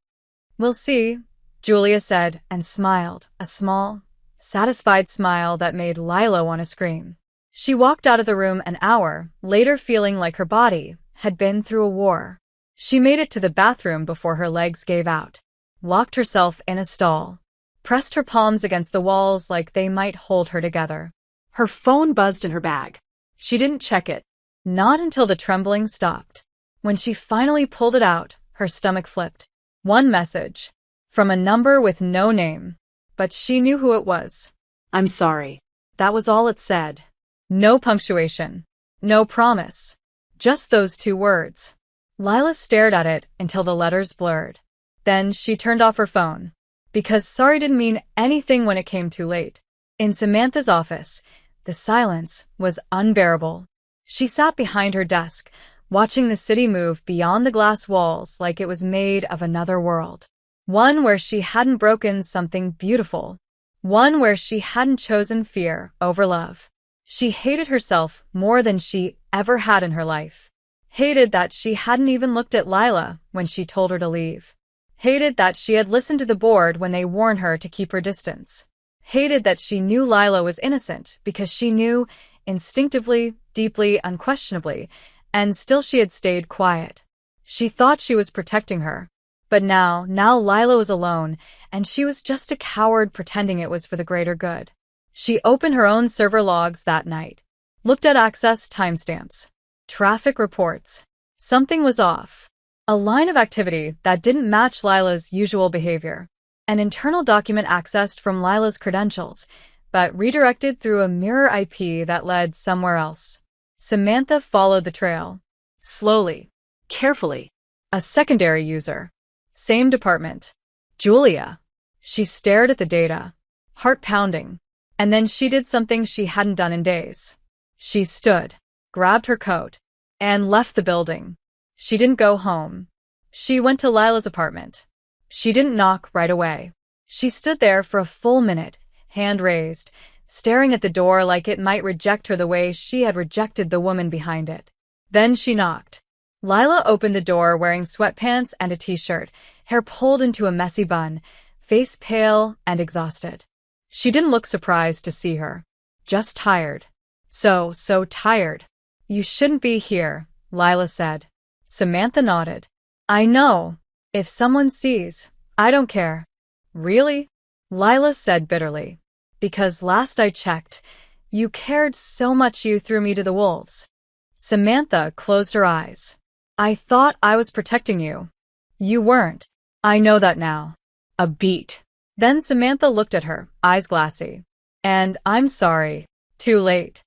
We'll see, Julia said and smiled, a small, satisfied smile that made Lila want to scream. She walked out of the room an hour later feeling like her body had been through a war. She made it to the bathroom before her legs gave out, locked herself in a stall, pressed her palms against the walls like they might hold her together. Her phone buzzed in her bag. She didn't check it. Not until the trembling stopped. When she finally pulled it out, her stomach flipped. One message. From a number with no name. But she knew who it was. I'm sorry. That was all it said. No punctuation. No promise. Just those 2 words. Lila stared at it until the letters blurred. Then she turned off her phone. Because sorry didn't mean anything when it came too late. In Samantha's office, the silence was unbearable. She sat behind her desk, watching the city move beyond the glass walls like it was made of another world. One where she hadn't broken something beautiful. One where she hadn't chosen fear over love. She hated herself more than she ever had in her life. Hated that she hadn't even looked at Lila when she told her to leave. Hated that she had listened to the board when they warned her to keep her distance. Hated that she knew Lila was innocent because she knew, instinctively, deeply, unquestionably, and still she had stayed quiet. She thought she was protecting her. But now Lila was alone, and she was just a coward pretending it was for the greater good. She opened her own server logs that night. Looked at access timestamps. Traffic reports. Something was off. A line of activity that didn't match Lila's usual behavior. An internal document accessed from Lila's credentials, but redirected through a mirror IP that led somewhere else. Samantha followed the trail. Slowly. Carefully. A secondary user. Same department. Julia. She stared at the data. Heart pounding. And then she did something she hadn't done in days. She stood, grabbed her coat, and left the building. She didn't go home. She went to Lila's apartment. She didn't knock right away. She stood there for a full minute, hand raised, staring at the door like it might reject her the way she had rejected the woman behind it. Then she knocked. Lila opened the door wearing sweatpants and a t-shirt, hair pulled into a messy bun, face pale and exhausted. She didn't look surprised to see her. Just tired. So tired. You shouldn't be here, Lila said. Samantha nodded. I know. If someone sees, I don't care. Really? Lila said bitterly. Because last I checked, you cared so much you threw me to the wolves. Samantha closed her eyes. I thought I was protecting you. You weren't. I know that now. A beat. Then Samantha looked at her, eyes glassy. And I'm sorry. Too late.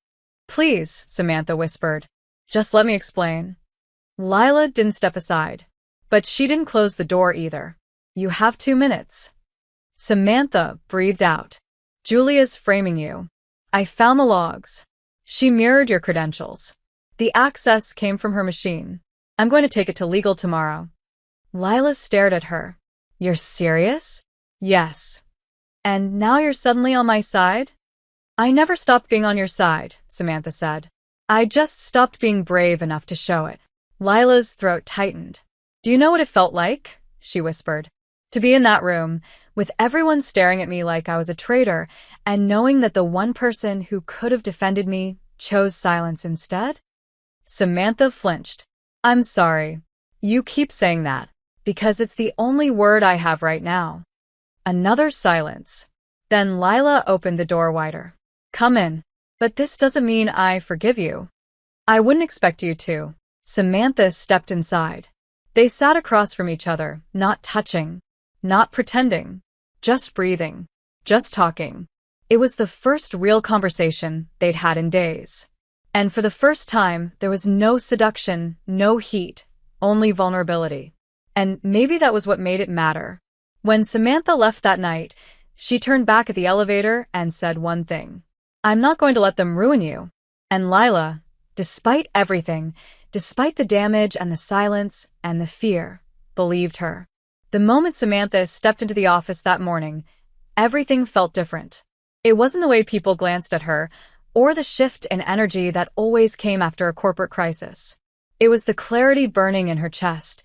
Please, Samantha whispered. Just let me explain. Lila didn't step aside. But she didn't close the door either. You have 2 minutes. Samantha breathed out. Julia's framing you. I found the logs. She mirrored your credentials. The access came from her machine. I'm going to take it to legal tomorrow. Lila stared at her. You're serious? Yes. And now you're suddenly on my side? I never stopped being on your side, Samantha said. I just stopped being brave enough to show it. Lila's throat tightened. Do you know what it felt like? She whispered. To be in that room, with everyone staring at me like I was a traitor, and knowing that the one person who could have defended me chose silence instead? Samantha flinched. I'm sorry. You keep saying that, because it's the only word I have right now. Another silence. Then Lila opened the door wider. Come in. But this doesn't mean I forgive you. I wouldn't expect you to. Samantha stepped inside. They sat across from each other, not touching, not pretending, just breathing, just talking. It was the first real conversation they'd had in days. And for the first time, there was no seduction, no heat, only vulnerability. And maybe that was what made it matter. When Samantha left that night, she turned back at the elevator and said one thing. I'm not going to let them ruin you. And Lila, despite everything, despite the damage and the silence and the fear, believed her. The moment Samantha stepped into the office that morning, everything felt different. It wasn't the way people glanced at her, or the shift in energy that always came after a corporate crisis. It was the clarity burning in her chest,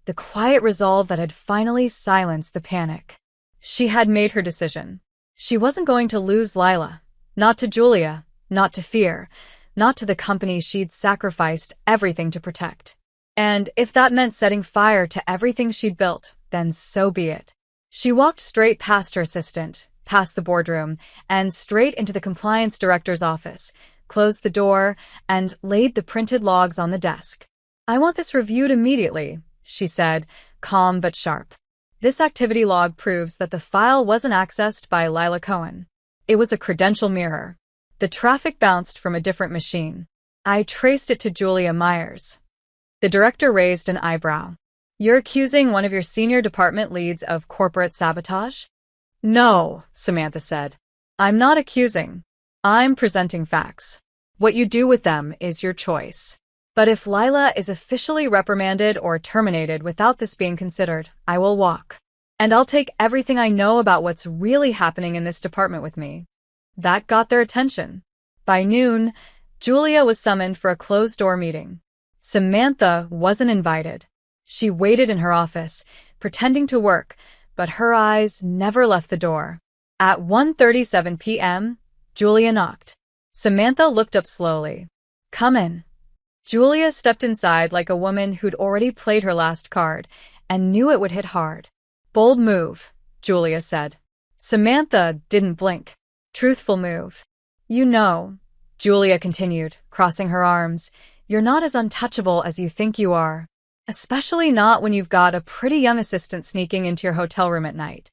the quiet resolve that had finally silenced the panic. She had made her decision. She wasn't going to lose Lila, not to Julia, not to fear, not to the company she'd sacrificed everything to protect. And if that meant setting fire to everything she'd built, then so be it. She walked straight past her assistant, past the boardroom, and straight into the compliance director's office, closed the door, and laid the printed logs on the desk. I want this reviewed immediately, she said, calm but sharp. This activity log proves that the file wasn't accessed by Lila Cohen. It was a credential mirror. The traffic bounced from a different machine. I traced it to Julia Myers. The director raised an eyebrow. You're accusing one of your senior department leads of corporate sabotage? No, Samantha said. I'm not accusing. I'm presenting facts. What you do with them is your choice. But if Lila is officially reprimanded or terminated without this being considered, I will walk. And I'll take everything I know about what's really happening in this department with me. That got their attention. By noon, Julia was summoned for a closed-door meeting. Samantha wasn't invited. She waited in her office, pretending to work, but her eyes never left the door. At 1:37 p.m., Julia knocked. Samantha looked up slowly. "Come in." Julia stepped inside like a woman who'd already played her last card and knew it would hit hard. "Bold move," Julia said. Samantha didn't blink. "Truthful move." "You know," Julia continued, crossing her arms, "you're not as untouchable as you think you are. Especially not when you've got a pretty young assistant sneaking into your hotel room at night."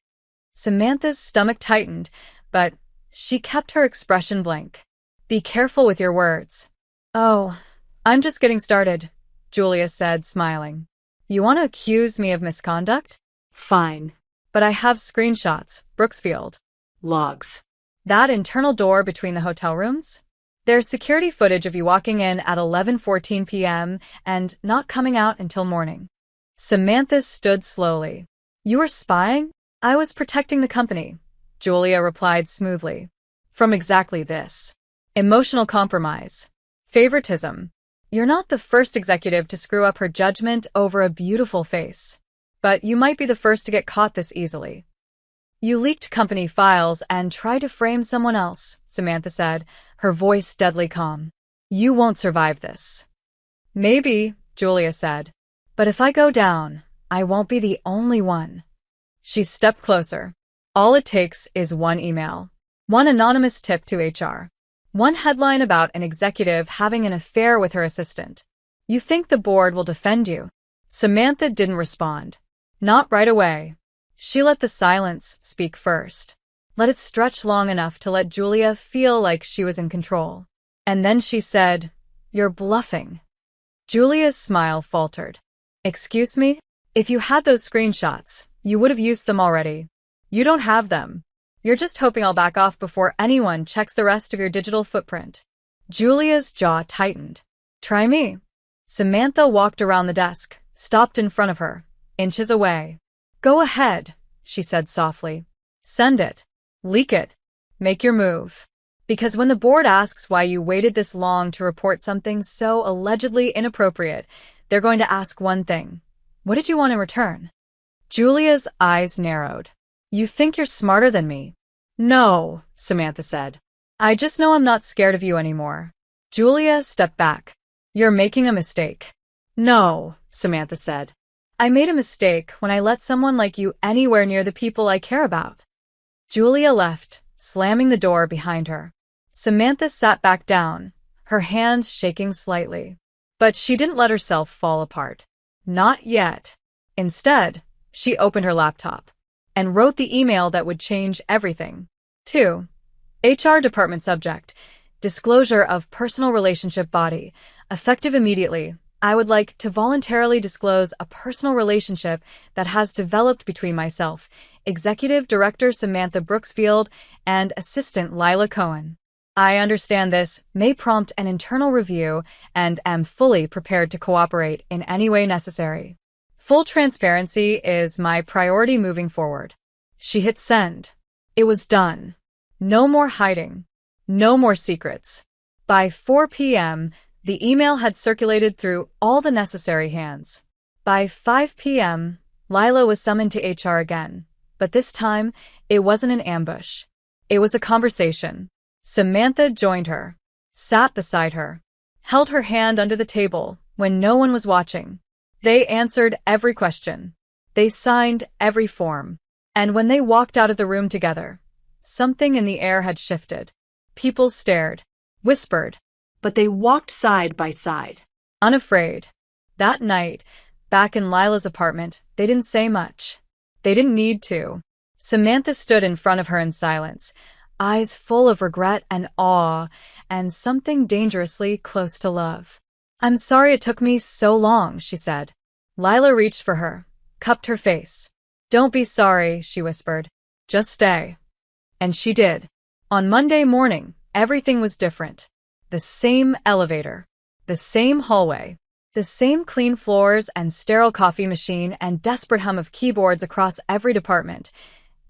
Samantha's stomach tightened, but she kept her expression blank. "Be careful with your words." "Oh, I'm just getting started," Julia said, smiling. "You want to accuse me of misconduct? Fine. But I have screenshots, Brooksfield." Logs. "That internal door between the hotel rooms? There's security footage of you walking in at 11:14 p.m. and not coming out until morning." Samantha stood slowly. "You were spying?" "I was protecting the company," Julia replied smoothly. "From exactly this. Emotional compromise. Favoritism. You're not the first executive to screw up her judgment over a beautiful face. But you might be the first to get caught this easily." "You leaked company files and tried to frame someone else," Samantha said, her voice deadly calm. "You won't survive this." "Maybe," Julia said. "But if I go down, I won't be the only one." She stepped closer. "All it takes is one email. One anonymous tip to HR. One headline about an executive having an affair with her assistant. You think the board will defend you?" Samantha didn't respond. Not right away. She let the silence speak first. Let it stretch long enough to let Julia feel like she was in control. And then she said, "You're bluffing." Julia's smile faltered. "Excuse me? If you had those screenshots, you would have used them already. You don't have them. You're just hoping I'll back off before anyone checks the rest of your digital footprint." Julia's jaw tightened. "Try me." Samantha walked around the desk, stopped in front of her, inches away. "Go ahead," she said softly. "Send it. Leak it. Make your move. Because when the board asks why you waited this long to report something so allegedly inappropriate, they're going to ask one thing. What did you want in return?" Julia's eyes narrowed. "You think you're smarter than me?" "No," Samantha said. "I just know I'm not scared of you anymore." Julia stepped back. "You're making a mistake." "No," Samantha said. "I made a mistake when I let someone like you anywhere near the people I care about." Julia left, slamming the door behind her. Samantha sat back down, her hands shaking slightly. But she didn't let herself fall apart. Not yet. Instead, she opened her laptop and wrote the email that would change everything. 2. HR department subject. Disclosure of personal relationship body. Effective immediately. I would like to voluntarily disclose a personal relationship that has developed between myself, Executive Director Samantha Brooksfield, and Assistant Lila Cohen. I understand this may prompt an internal review and am fully prepared to cooperate in any way necessary. Full transparency is my priority moving forward. She hit send. It was done. No more hiding. No more secrets. By 4 p.m., the email had circulated through all the necessary hands. By 5 p.m., Lila was summoned to HR again, but this time, it wasn't an ambush. It was a conversation. Samantha joined her, sat beside her, held her hand under the table when no one was watching. They answered every question. They signed every form. And when they walked out of the room together, something in the air had shifted. People stared, whispered, But they walked side by side. unafraid. That night, back in Lila's apartment, they didn't say much. They didn't need to. Samantha stood in front of her in silence, eyes full of regret and awe, and something dangerously close to love. "I'm sorry it took me so long," she said. Lila reached for her, cupped her face. "Don't be sorry," she whispered. "Just stay." And she did. On Monday morning, everything was different. The same elevator. The same hallway. The same clean floors and sterile coffee machine and desperate hum of keyboards across every department,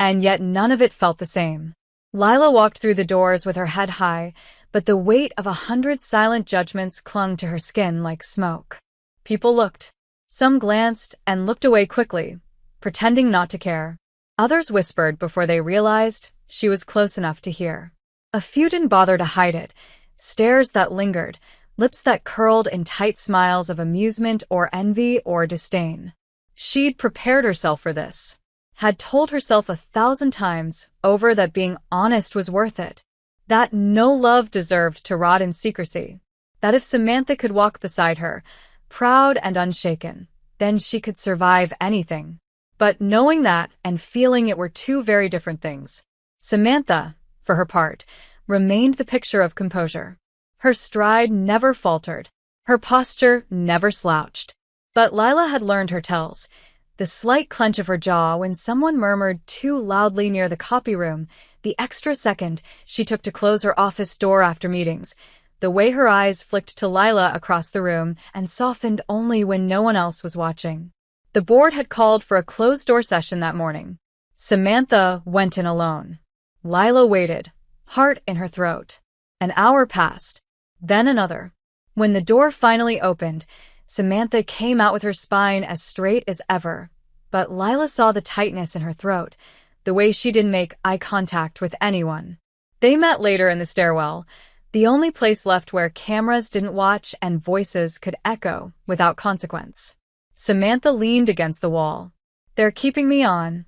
and yet none of it felt the same. Lila walked through the doors with her head high, but the weight of 100 silent judgments clung to her skin like smoke. People looked. Some glanced and looked away quickly, pretending not to care. Others whispered before they realized she was close enough to hear. A few didn't bother to hide it, stares that lingered, lips that curled in tight smiles of amusement or envy or disdain. She'd prepared herself for this, had told herself 1,000 times over that being honest was worth it, that no love deserved to rot in secrecy, that if Samantha could walk beside her, proud and unshaken, then she could survive anything. But knowing that and feeling it were two very different things. Samantha, for her part, remained the picture of composure. Her stride never faltered. Her posture never slouched. But Lila had learned her tells. The slight clench of her jaw when someone murmured too loudly near the copy room, the extra second she took to close her office door after meetings, the way her eyes flicked to Lila across the room and softened only when no one else was watching. The board had called for a closed-door session that morning. Samantha went in alone. Lila waited, heart in her throat. An hour passed, then another. When the door finally opened, Samantha came out with her spine as straight as ever. But Lila saw the tightness in her throat, the way she didn't make eye contact with anyone. They met later in the stairwell, the only place left where cameras didn't watch and voices could echo without consequence. Samantha leaned against the wall. "They're keeping me on."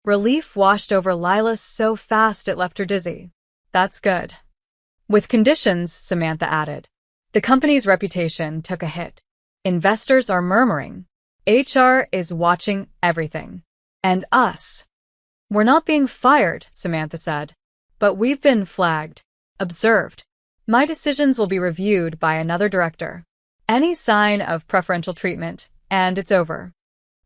Relief washed over Lila so fast it left her dizzy. "That's good." "With conditions," Samantha added. The company's reputation took a hit. Investors are murmuring. HR is watching everything. And us. "We're not being fired," Samantha said. "But we've been flagged. Observed. My decisions will be reviewed by another director. Any sign of preferential treatment, and it's over."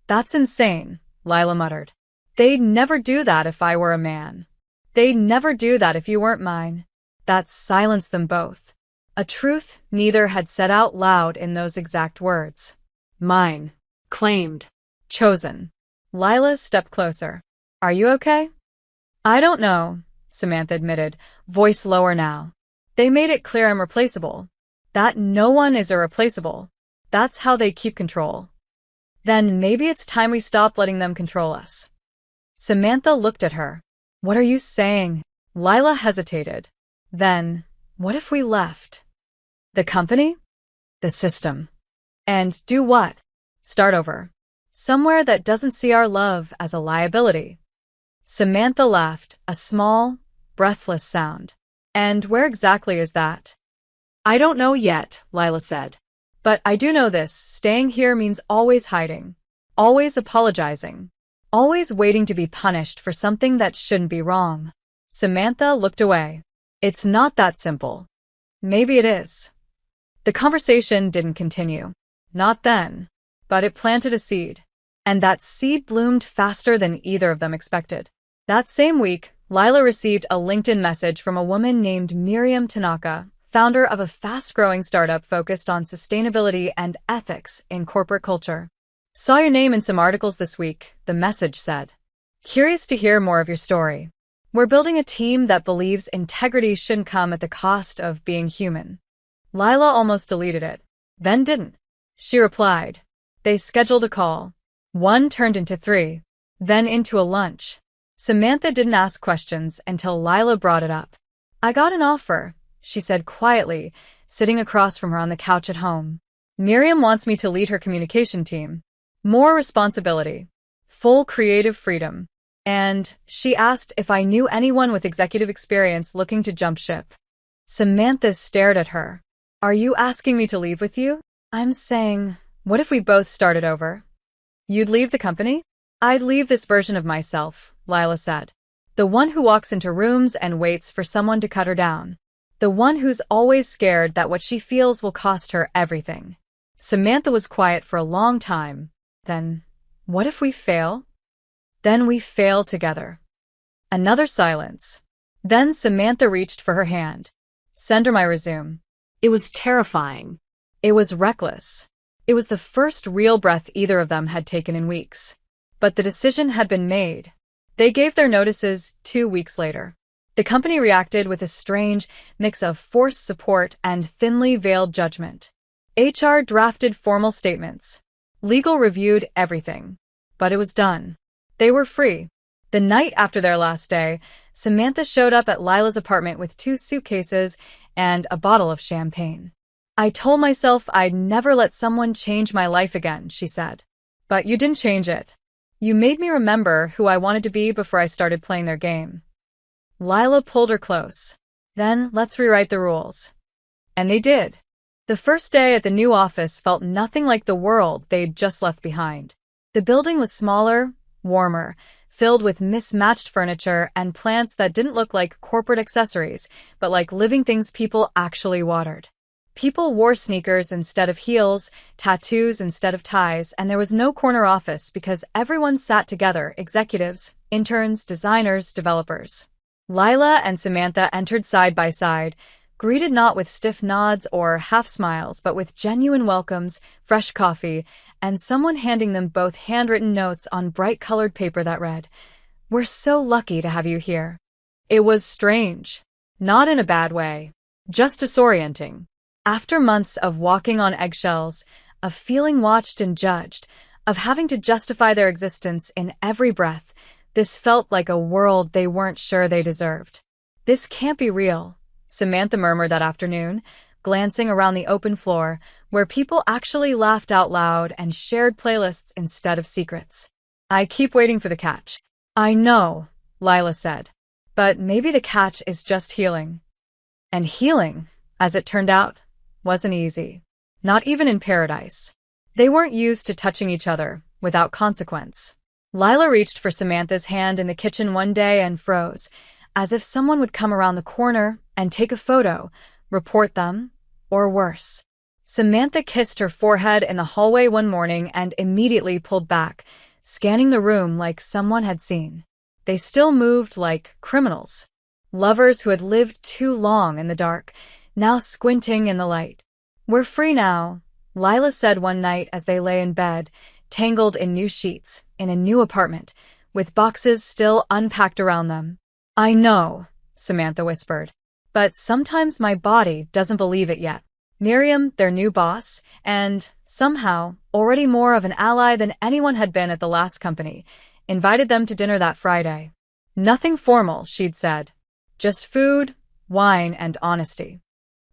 "That's insane," Lila muttered. "They'd never do that if I were a man. They'd never do that if you weren't mine." That silenced them both. A truth neither had said out loud in those exact words. "Mine. Claimed. Chosen." Lila stepped closer. "Are you okay?" "I don't know," Samantha admitted, voice lower now. "They made it clear I'm replaceable. That no one is irreplaceable. That's how they keep control. Then maybe it's time we stop letting them control us." Samantha looked at her. "What are you saying?" Lila hesitated. Then, what if we left? The company? The system. And do what? Start over. Somewhere that doesn't see our love as a liability. Samantha laughed, a small, breathless sound. "And where exactly is that?" "I don't know yet," Lila said. "But I do know this, staying here means always hiding, always apologizing, always waiting to be punished for something that shouldn't be wrong." Samantha looked away. "It's not that simple." "Maybe it is." The conversation didn't continue. Not then. But it planted a seed. And that seed bloomed faster than either of them expected. That same week, Lila received a LinkedIn message from a woman named Miriam Tanaka, founder of a fast-growing startup focused on sustainability and ethics in corporate culture. "Saw your name in some articles this week," the message said. "Curious to hear more of your story. We're building a team that believes integrity shouldn't come at the cost of being human." Lila almost deleted it, then didn't. She replied. They scheduled a call. One turned into 3, then into a lunch. Samantha didn't ask questions until Lila brought it up. "I got an offer," she said quietly, sitting across from her on the couch at home. "Miriam wants me to lead her communication team. More responsibility. Full creative freedom. And she asked if I knew anyone with executive experience looking to jump ship." Samantha stared at her. "Are you asking me to leave with you?" "I'm saying, what if we both started over?" "You'd leave the company?" "I'd leave this version of myself," Lila said. "The one who walks into rooms and waits for someone to cut her down. The one who's always scared that what she feels will cost her everything." Samantha was quiet for a long time. Then, "What if we fail?" "Then we fail together." Another silence. Then Samantha reached for her hand. "Send her my resume." It was terrifying. It was reckless. It was the first real breath either of them had taken in weeks. But the decision had been made. They gave their notices 2 weeks later. The company reacted with a strange mix of forced support and thinly veiled judgment. HR drafted formal statements. Legal reviewed everything. But it was done. They were free. The night after their last day, Samantha showed up at Lila's apartment with 2 suitcases and a bottle of champagne. "I told myself I'd never let someone change my life again," she said. "But you didn't change it. You made me remember who I wanted to be before I started playing their game." Lila pulled her close. "Then let's rewrite the rules." And they did. The first day at the new office felt nothing like the world they'd just left behind. The building was smaller, warmer, filled with mismatched furniture and plants that didn't look like corporate accessories, but like living things people actually watered. People wore sneakers instead of heels, tattoos instead of ties, and there was no corner office because everyone sat together, executives, interns, designers, developers. Lila and Samantha entered side by side, greeted not with stiff nods or half smiles, but with genuine welcomes, fresh coffee, and someone handing them both handwritten notes on bright-colored paper that read, "We're so lucky to have you here." It was strange. Not in a bad way. Just disorienting. After months of walking on eggshells, of feeling watched and judged, of having to justify their existence in every breath, this felt like a world they weren't sure they deserved. "This can't be real," Samantha murmured that afternoon, glancing around the open floor, where people actually laughed out loud and shared playlists instead of secrets. "I keep waiting for the catch." "I know," Lila said. "But maybe the catch is just healing." And healing, as it turned out, wasn't easy. Not even in paradise. They weren't used to touching each other without consequence. Lila reached for Samantha's hand in the kitchen one day and froze, as if someone would come around the corner and take a photo, report them, or worse. Samantha kissed her forehead in the hallway one morning and immediately pulled back, scanning the room like someone had seen. They still moved like criminals. Lovers who had lived too long in the dark, now squinting in the light. "We're free now," Lila said one night as they lay in bed, tangled in new sheets, in a new apartment, with boxes still unpacked around them. "I know," Samantha whispered, "but sometimes my body doesn't believe it yet." Miriam, their new boss, and, somehow, already more of an ally than anyone had been at the last company, invited them to dinner that Friday. Nothing formal, she'd said. Just food, wine, and honesty.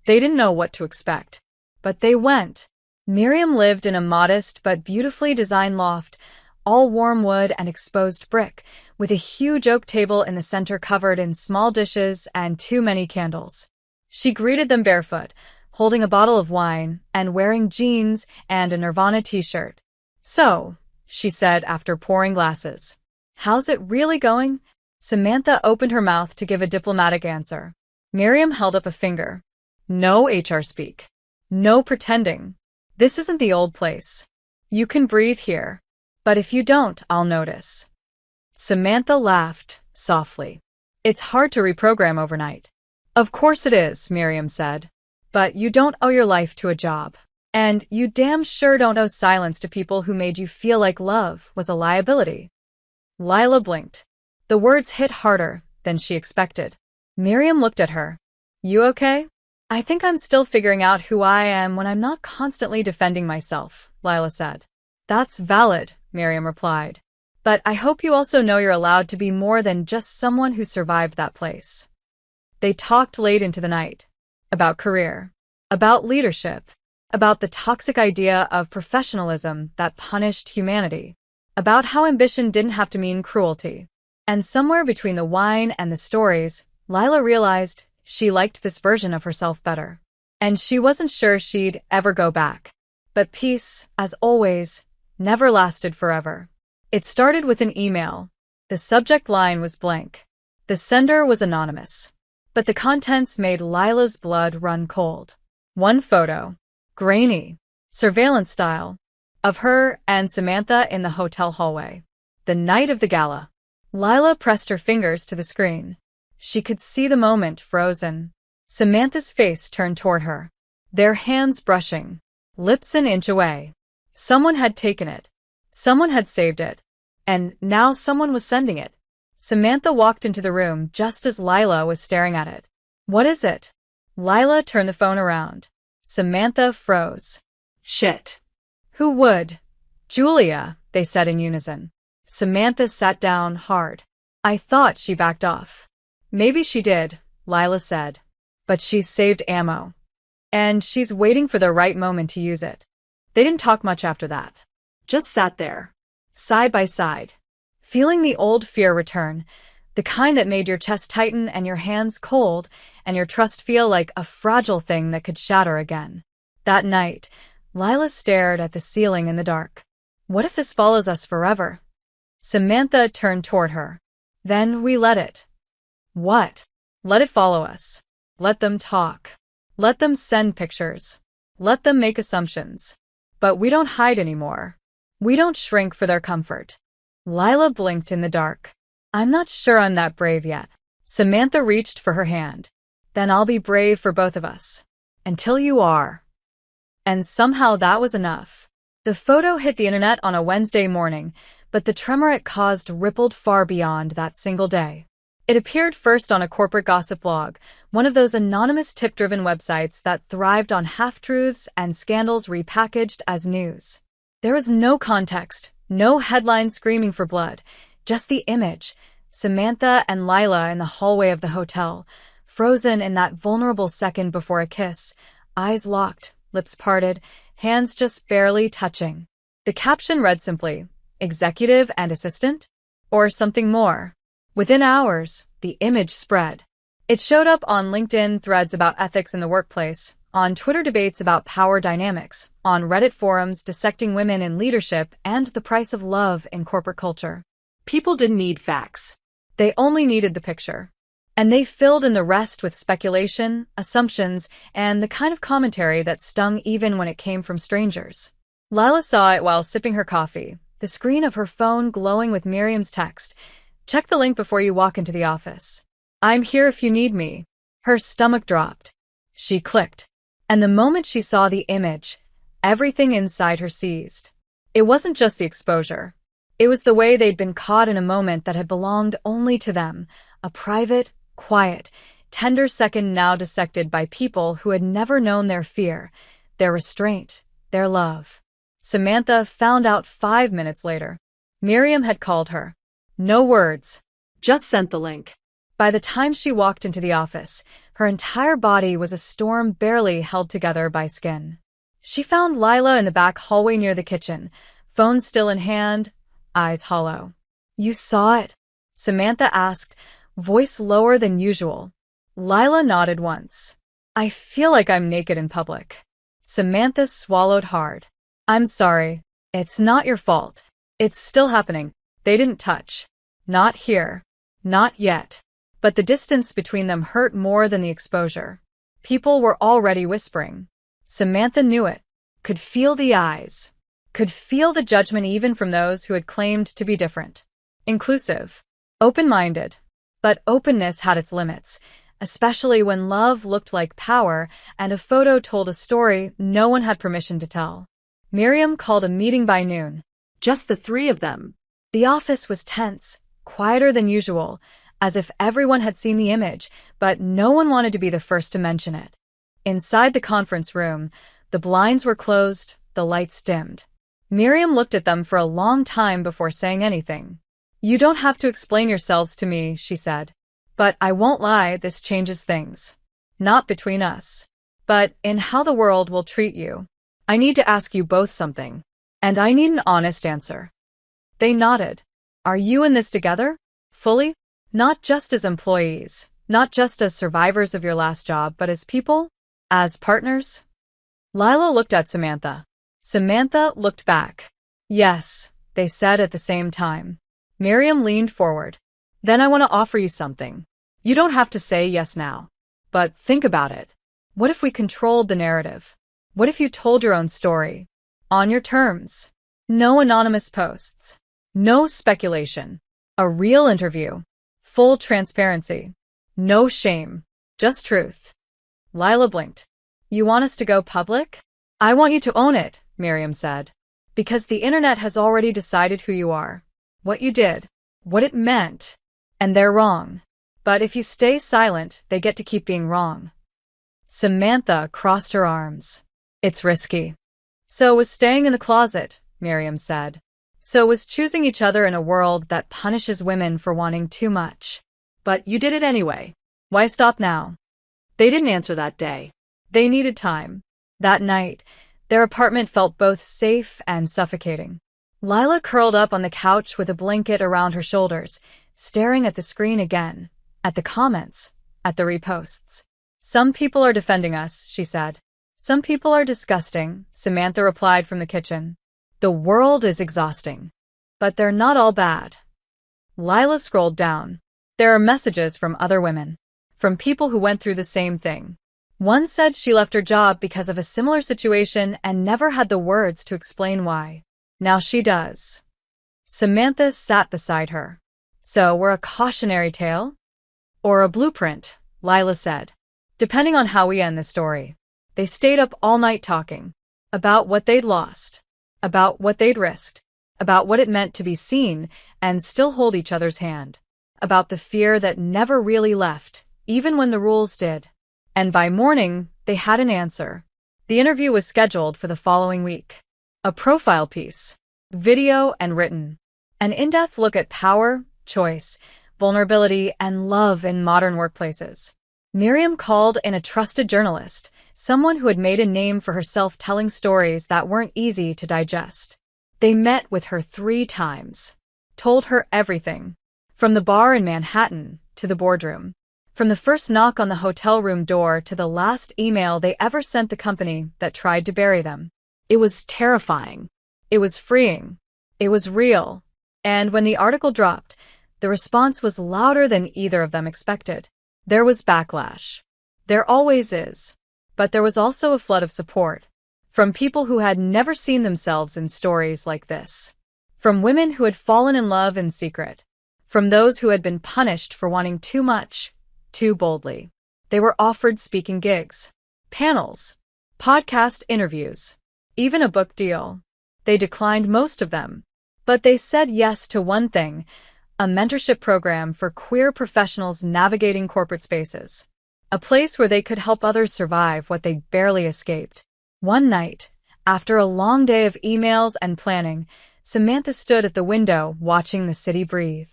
They didn't know what to expect. But they went. Miriam lived in a modest but beautifully designed loft, all warm wood and exposed brick, with a huge oak table in the center covered in small dishes and too many candles. She greeted them barefoot, holding a bottle of wine and wearing jeans and a Nirvana t-shirt. "So," she said after pouring glasses, "how's it really going?" Samantha opened her mouth to give a diplomatic answer. Miriam held up a finger. "No HR speak. No pretending. This isn't the old place. You can breathe here. But if you don't, I'll notice." Samantha laughed softly. "It's hard to reprogram overnight." "Of course it is," Miriam said. "But you don't owe your life to a job. And you damn sure don't owe silence to people who made you feel like love was a liability." Lila blinked. The words hit harder than she expected. Miriam looked at her. "You okay?" "I think I'm still figuring out who I am when I'm not constantly defending myself," Lila said. "That's valid," Miriam replied. "But I hope you also know you're allowed to be more than just someone who survived that place." They talked late into the night. About career. About leadership. About the toxic idea of professionalism that punished humanity. About how ambition didn't have to mean cruelty. And somewhere between the wine and the stories, Lila realized she liked this version of herself better. And she wasn't sure she'd ever go back. But peace, as always, never lasted forever. It started with an email. The subject line was blank. The sender was anonymous. But the contents made Lila's blood run cold. One photo, grainy, surveillance style, of her and Samantha in the hotel hallway. The night of the gala. Lila pressed her fingers to the screen. She could see the moment frozen. Samantha's face turned toward her. Their hands brushing. Lips an inch away. Someone had taken it. Someone had saved it. And now someone was sending it. Samantha walked into the room just as Lila was staring at it. What is it? Lila turned the phone around. Samantha froze. Shit. Who would? Julia, they said in unison. Samantha sat down hard. I thought she backed off. Maybe she did, Lila said. But she's saved ammo. And she's waiting for the right moment to use it. They didn't talk much after that. Just sat there, Side by side. Feeling the old fear return, the kind that made your chest tighten and your hands cold and your trust feel like a fragile thing that could shatter again. That night, Lila stared at the ceiling in the dark. What if this follows us forever? Samantha turned toward her. Then we let it. What? Let it follow us. Let them talk. Let them send pictures. Let them make assumptions. But we don't hide anymore. We don't shrink for their comfort. Lila blinked in the dark. I'm not sure I'm that brave yet. Samantha reached for her hand. Then I'll be brave for both of us. Until you are. And somehow that was enough. The photo hit the internet on a Wednesday morning, but the tremor it caused rippled far beyond that single day. It appeared first on a corporate gossip blog, one of those anonymous tip-driven websites that thrived on half-truths and scandals repackaged as news. There was no context, no headline screaming for blood, just the image, Samantha and Lila in the hallway of the hotel, frozen in that vulnerable second before a kiss, eyes locked, lips parted, hands just barely touching. The caption read simply, "Executive and assistant?" Or something more. Within hours, the image spread. It showed up on LinkedIn threads about ethics in the workplace, on Twitter debates about power dynamics, on Reddit forums dissecting women in leadership and the price of love in corporate culture. People didn't need facts. They only needed the picture. And they filled in the rest with speculation, assumptions, and the kind of commentary that stung even when it came from strangers. Lila saw it while sipping her coffee, the screen of her phone glowing with Miriam's text. Check the link before you walk into the office. I'm here if you need me. Her stomach dropped. She clicked. And the moment she saw the image, everything inside her seized. It wasn't just the exposure. It was the way they'd been caught in a moment that had belonged only to them, a private, quiet, tender second now dissected by people who had never known their fear, their restraint, their love. Samantha found out 5 minutes later. Miriam had called her. No words. Just sent the link. By the time she walked into the office, her entire body was a storm barely held together by skin. She found Lila in the back hallway near the kitchen, phone still in hand, eyes hollow. You saw it? Samantha asked, voice lower than usual. Lila nodded once. I feel like I'm naked in public. Samantha swallowed hard. I'm sorry. It's not your fault. It's still happening. They didn't touch. Not here. Not yet. But the distance between them hurt more than the exposure. People were already whispering. Samantha knew it. Could feel the eyes. Could feel the judgment even from those who had claimed to be different. Inclusive. Open-minded. But openness had its limits, especially when love looked like power and a photo told a story no one had permission to tell. Miriam called a meeting by noon. Just the three of them. The office was tense, quieter than usual, as if everyone had seen the image, but no one wanted to be the first to mention it. Inside the conference room, the blinds were closed, the lights dimmed. Miriam looked at them for a long time before saying anything. You don't have to explain yourselves to me, she said. But I won't lie, this changes things. Not between us. But in how the world will treat you. I need to ask you both something. And I need an honest answer. They nodded. Are you in this together? Fully? Not just as employees, not just as survivors of your last job, but as people? As partners? Lila looked at Samantha. Samantha looked back. Yes, they said at the same time. Miriam leaned forward. Then I want to offer you something. You don't have to say yes now. But think about it. What if we controlled the narrative? What if you told your own story? On your terms. No anonymous posts. No speculation. A real interview. Full transparency. No shame. Just truth. Lila blinked. You want us to go public? I want you to own it, Miriam said. Because the internet has already decided who you are, what you did, what it meant, and they're wrong. But if you stay silent, they get to keep being wrong. Samantha crossed her arms. It's risky. So was staying in the closet, Miriam said. So was choosing each other in a world that punishes women for wanting too much. But you did it anyway. Why stop now? They didn't answer that day. They needed time. That night, their apartment felt both safe and suffocating. Lila curled up on the couch with a blanket around her shoulders, staring at the screen again, at the comments, at the reposts. Some people are defending us, she said. Some people are disgusting, Samantha replied from the kitchen. The world is exhausting. But they're not all bad. Lila scrolled down. There are messages from other women. From people who went through the same thing. One said she left her job because of a similar situation and never had the words to explain why. Now she does. Samantha sat beside her. So we're a cautionary tale? Or a blueprint, Lila said. Depending on how we end the story. They stayed up all night talking. About what they'd lost. About what they'd risked. About what it meant to be seen and still hold each other's hand. About the fear that never really left, even when the rules did. And by morning, they had an answer. The interview was scheduled for the following week. A profile piece. Video and written. An in-depth look at power, choice, vulnerability, and love in modern workplaces. Miriam called in a trusted journalist, someone who had made a name for herself telling stories that weren't easy to digest. They met with her 3 times. Told her everything. From the bar in Manhattan to the boardroom. From the first knock on the hotel room door to the last email they ever sent the company that tried to bury them. It was terrifying. It was freeing. It was real. And when the article dropped, the response was louder than either of them expected. There was backlash. There always is. But there was also a flood of support. From people who had never seen themselves in stories like this. From women who had fallen in love in secret. From those who had been punished for wanting too much, too boldly. They were offered speaking gigs, panels, podcast interviews, even a book deal. They declined most of them. But they said yes to one thing, a mentorship program for queer professionals navigating corporate spaces. A place where they could help others survive what they barely escaped. One night, after a long day of emails and planning, Samantha stood at the window watching the city breathe.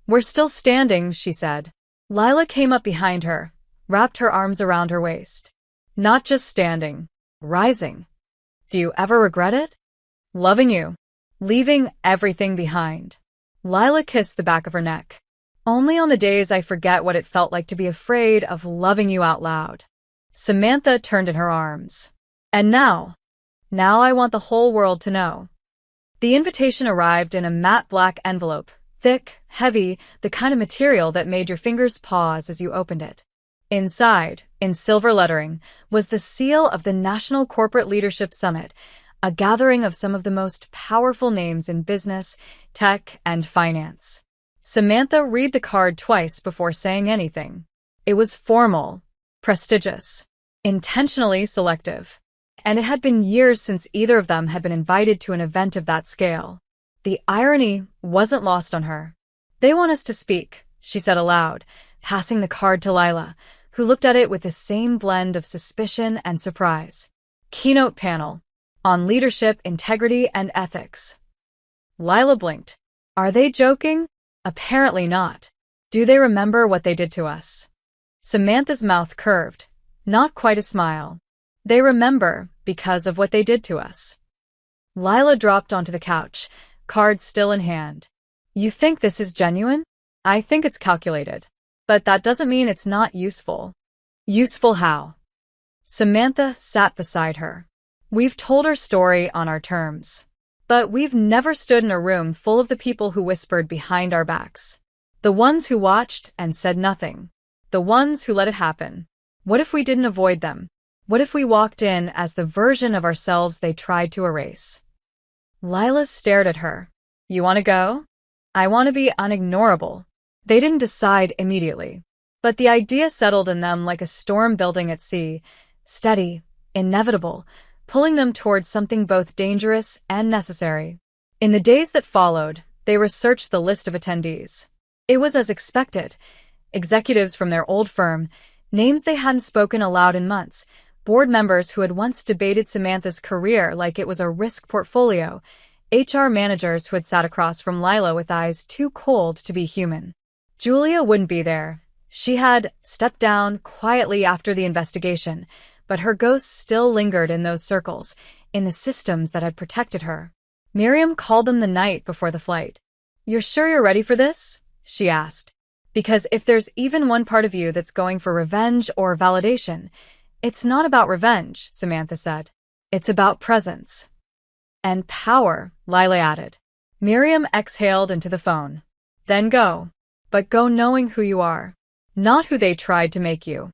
We're still standing, she said. Lila came up behind her, wrapped her arms around her waist. Not just standing, rising. Do you ever regret it? Loving you. Leaving everything behind. Lila kissed the back of her neck. Only on the days I forget what it felt like to be afraid of loving you out loud. Samantha turned in her arms. And now I want the whole world to know. The invitation arrived in a matte black envelope, thick, heavy, the kind of material that made your fingers pause as you opened it. Inside, in silver lettering, was the seal of the National Corporate Leadership Summit, a gathering of some of the most powerful names in business, tech, and finance. Samantha read the card twice before saying anything. It was formal, prestigious, intentionally selective. And it had been years since either of them had been invited to an event of that scale. The irony wasn't lost on her. They want us to speak, she said aloud, passing the card to Lila, who looked at it with the same blend of suspicion and surprise. Keynote panel. On leadership, integrity, and ethics. Lila blinked. Are they joking? Apparently not. Do they remember what they did to us? Samantha's mouth curved. Not quite a smile. They remember because of what they did to us. Lila dropped onto the couch, card still in hand. You think this is genuine? I think it's calculated. But that doesn't mean it's not useful. Useful how? Samantha sat beside her. We've told our story on our terms. But we've never stood in a room full of the people who whispered behind our backs. The ones who watched and said nothing. The ones who let it happen. What if we didn't avoid them? What if we walked in as the version of ourselves they tried to erase? Lila stared at her. You want to go? I want to be unignorable. They didn't decide immediately. But the idea settled in them like a storm building at sea, steady, inevitable, pulling them towards something both dangerous and necessary. In the days that followed, they researched the list of attendees. It was as expected. Executives from their old firm, names they hadn't spoken aloud in months, board members who had once debated Samantha's career like it was a risk portfolio, HR managers who had sat across from Lila with eyes too cold to be human. Julia wouldn't be there. She had stepped down quietly after the investigation, but her ghost still lingered in those circles, in the systems that had protected her. Miriam called them the night before the flight. "You're sure you're ready for this?" she asked. "Because if there's even one part of you that's going for revenge or validation, it's not about revenge," Samantha said. "It's about presence." "And power," Lila added. Miriam exhaled into the phone. "Then go. But go knowing who you are, not who they tried to make you."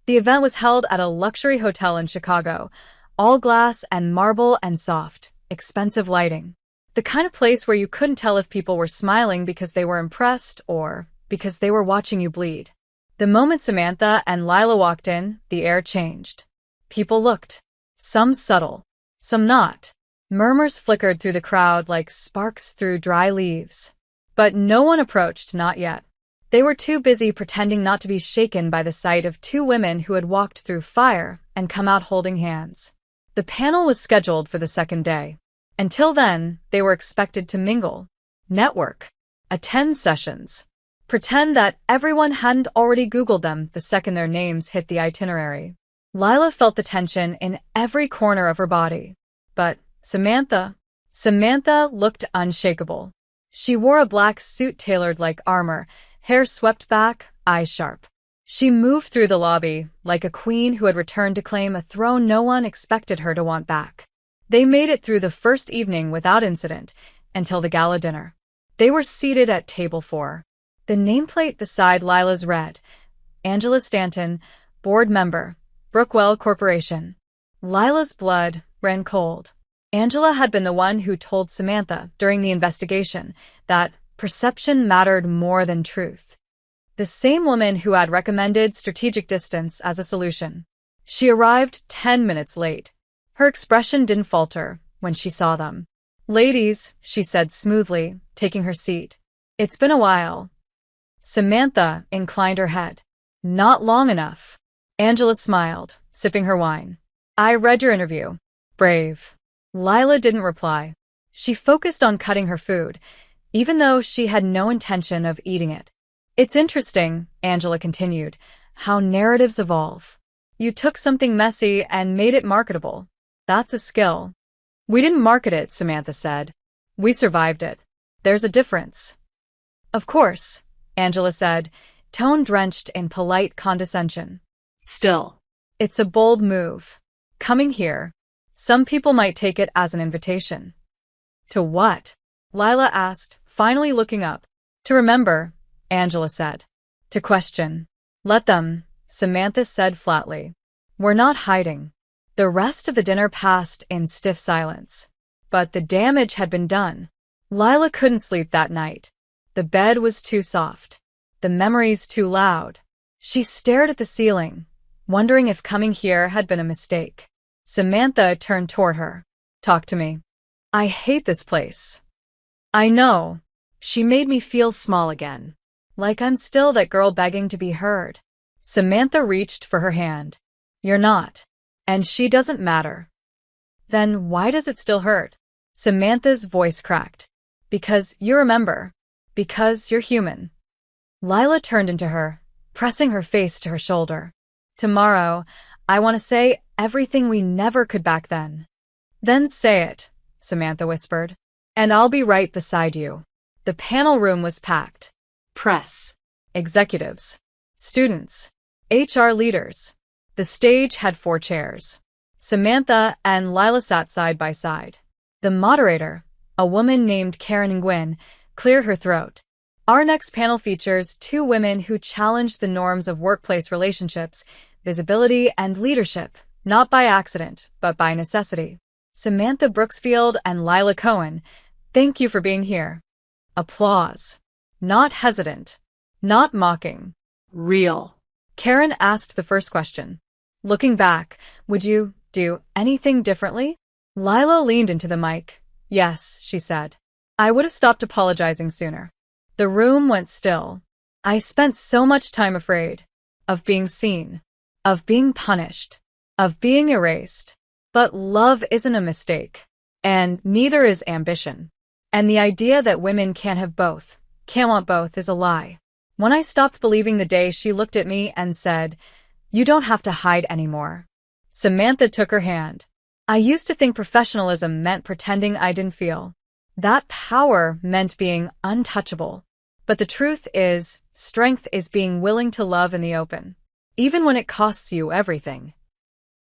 The event was held at a luxury hotel in Chicago, all glass and marble and soft, expensive lighting. The kind of place where you couldn't tell if people were smiling because they were impressed or because they were watching you bleed. The moment Samantha and Lila walked in, the air changed. People looked. Some subtle, some not. Murmurs flickered through the crowd like sparks through dry leaves. But no one approached, not yet. They were too busy pretending not to be shaken by the sight of two women who had walked through fire and come out holding hands. The panel was scheduled for the second day. Until then, they were expected to mingle, network, attend sessions, pretend that everyone hadn't already Googled them the second their names hit the itinerary. Lila felt the tension in every corner of her body. But Samantha looked unshakable. She wore a black suit tailored like armor, hair swept back, eyes sharp. She moved through the lobby like a queen who had returned to claim a throne no one expected her to want back. They made it through the first evening without incident until the gala dinner. They were seated at table 4. The nameplate beside Lila's read, "Angela Stanton, board member, Brookwell Corporation." Lila's blood ran cold. Angela had been the one who told Samantha during the investigation that perception mattered more than truth. The same woman who had recommended strategic distance as a solution. She arrived 10 minutes late. Her expression didn't falter when she saw them. "Ladies," she said smoothly, taking her seat. "It's been a while." Samantha inclined her head. "Not long enough." Angela smiled, sipping her wine. "I read your interview. Brave." Lila didn't reply. She focused on cutting her food, even though she had no intention of eating it. "It's interesting," Angela continued, "how narratives evolve. You took something messy and made it marketable. That's a skill." "We didn't market it," Samantha said. "We survived it. There's a difference." "Of course," Angela said, tone drenched in polite condescension. "Still, it's a bold move. Coming here, some people might take it as an invitation." "To what?" Lila asked, finally looking up. "To remember," Angela said. "To question." "Let them," Samantha said flatly. "We're not hiding." The rest of the dinner passed in stiff silence. But the damage had been done. Lila couldn't sleep that night. The bed was too soft. The memories too loud. She stared at the ceiling, wondering if coming here had been a mistake. Samantha turned toward her. "Talk to me." "I hate this place." "I know." She made me feel small again. Like I'm still that girl begging to be heard. Samantha reached for her hand. "You're not. And she doesn't matter." "Then why does it still hurt?" Samantha's voice cracked. "Because you remember. Because you're human." Lila turned into her, pressing her face to her shoulder. "Tomorrow, I want to say everything we never could back then." "Then say it," Samantha whispered. "And I'll be right beside you." The panel room was packed. Press, executives, students, HR leaders. The stage had 4 chairs. Samantha and Lila sat side by side. The moderator, a woman named Karen Nguyen, cleared her throat. "Our next panel features 2 women who challenged the norms of workplace relationships, visibility, and leadership, not by accident, but by necessity. Samantha Brooksfield and Lila Cohen, thank you for being here." Applause. Not hesitant. Not mocking. Real. Karen asked the first question. "Looking back, would you Do anything differently? Lila leaned into the mic. Yes, she said. I would have stopped apologizing sooner. The room went still. I spent so much time afraid of being seen, of being punished, of being erased. But love isn't a mistake, and neither is ambition. And the idea that women can't have both, can't want both, is a lie. When I stopped believing the day she looked at me and said, "You don't have to hide anymore." Samantha took her hand. I used to think professionalism meant pretending I didn't feel. That power meant being untouchable. But the truth is, strength is being willing to love in the open, even when it costs you everything.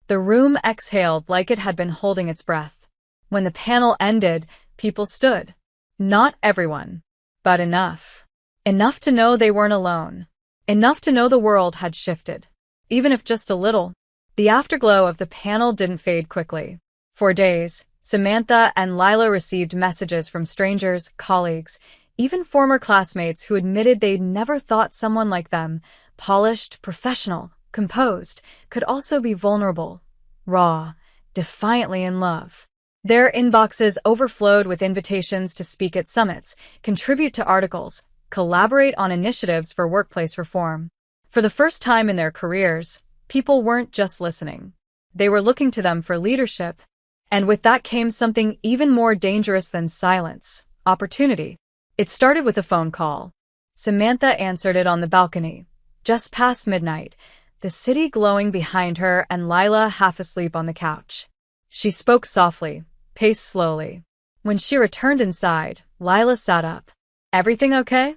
The room exhaled like it had been holding its breath. When the panel ended, people stood. Not everyone, but enough. Enough to know they weren't alone. Enough to know the world had shifted, even if just a little. The afterglow of the panel didn't fade quickly. For days, Samantha and Lila received messages from strangers, colleagues, even former classmates who admitted they'd never thought someone like them, polished, professional, composed, could also be vulnerable, raw, defiantly in love. Their inboxes overflowed with invitations to speak at summits, contribute to articles, collaborate on initiatives for workplace reform. For the first time in their careers, people weren't just listening. They were looking to them for leadership. And with that came something even more dangerous than silence: opportunity. It started with a phone call. Samantha answered it on the balcony, just past midnight, the city glowing behind her and Lila half asleep on the couch. She spoke softly, paced slowly. When she returned inside, Lila sat up. "Everything okay?"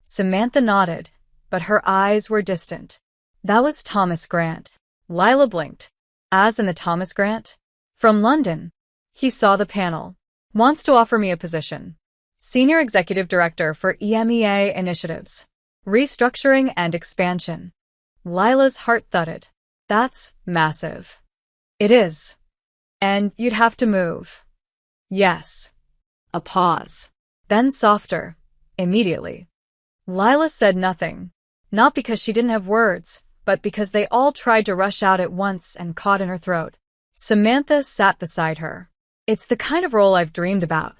Samantha nodded, but her eyes were distant. "That was Thomas Grant." Lila blinked. "As in the Thomas Grant?" "From London. He saw the panel. Wants to offer me a position. Senior Executive Director for EMEA Initiatives. Restructuring and Expansion." Lila's heart thudded. "That's massive." "It is. And you'd have to move." "Yes." A pause. Then softer. "Immediately." Lila said nothing. Not because she didn't have words, but because they all tried to rush out at once and caught in her throat. Samantha sat beside her. "It's the kind of role I've dreamed about.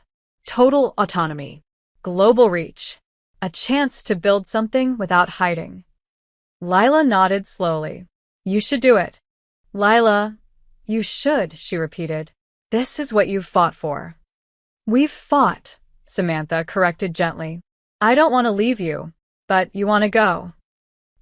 Total autonomy. Global reach. A chance to build something without hiding." Lila nodded slowly. "You should do it." "Lila, you should," she repeated. "This is what you've fought for." "We've fought," Samantha corrected gently. "I don't want to leave you, but you want to go."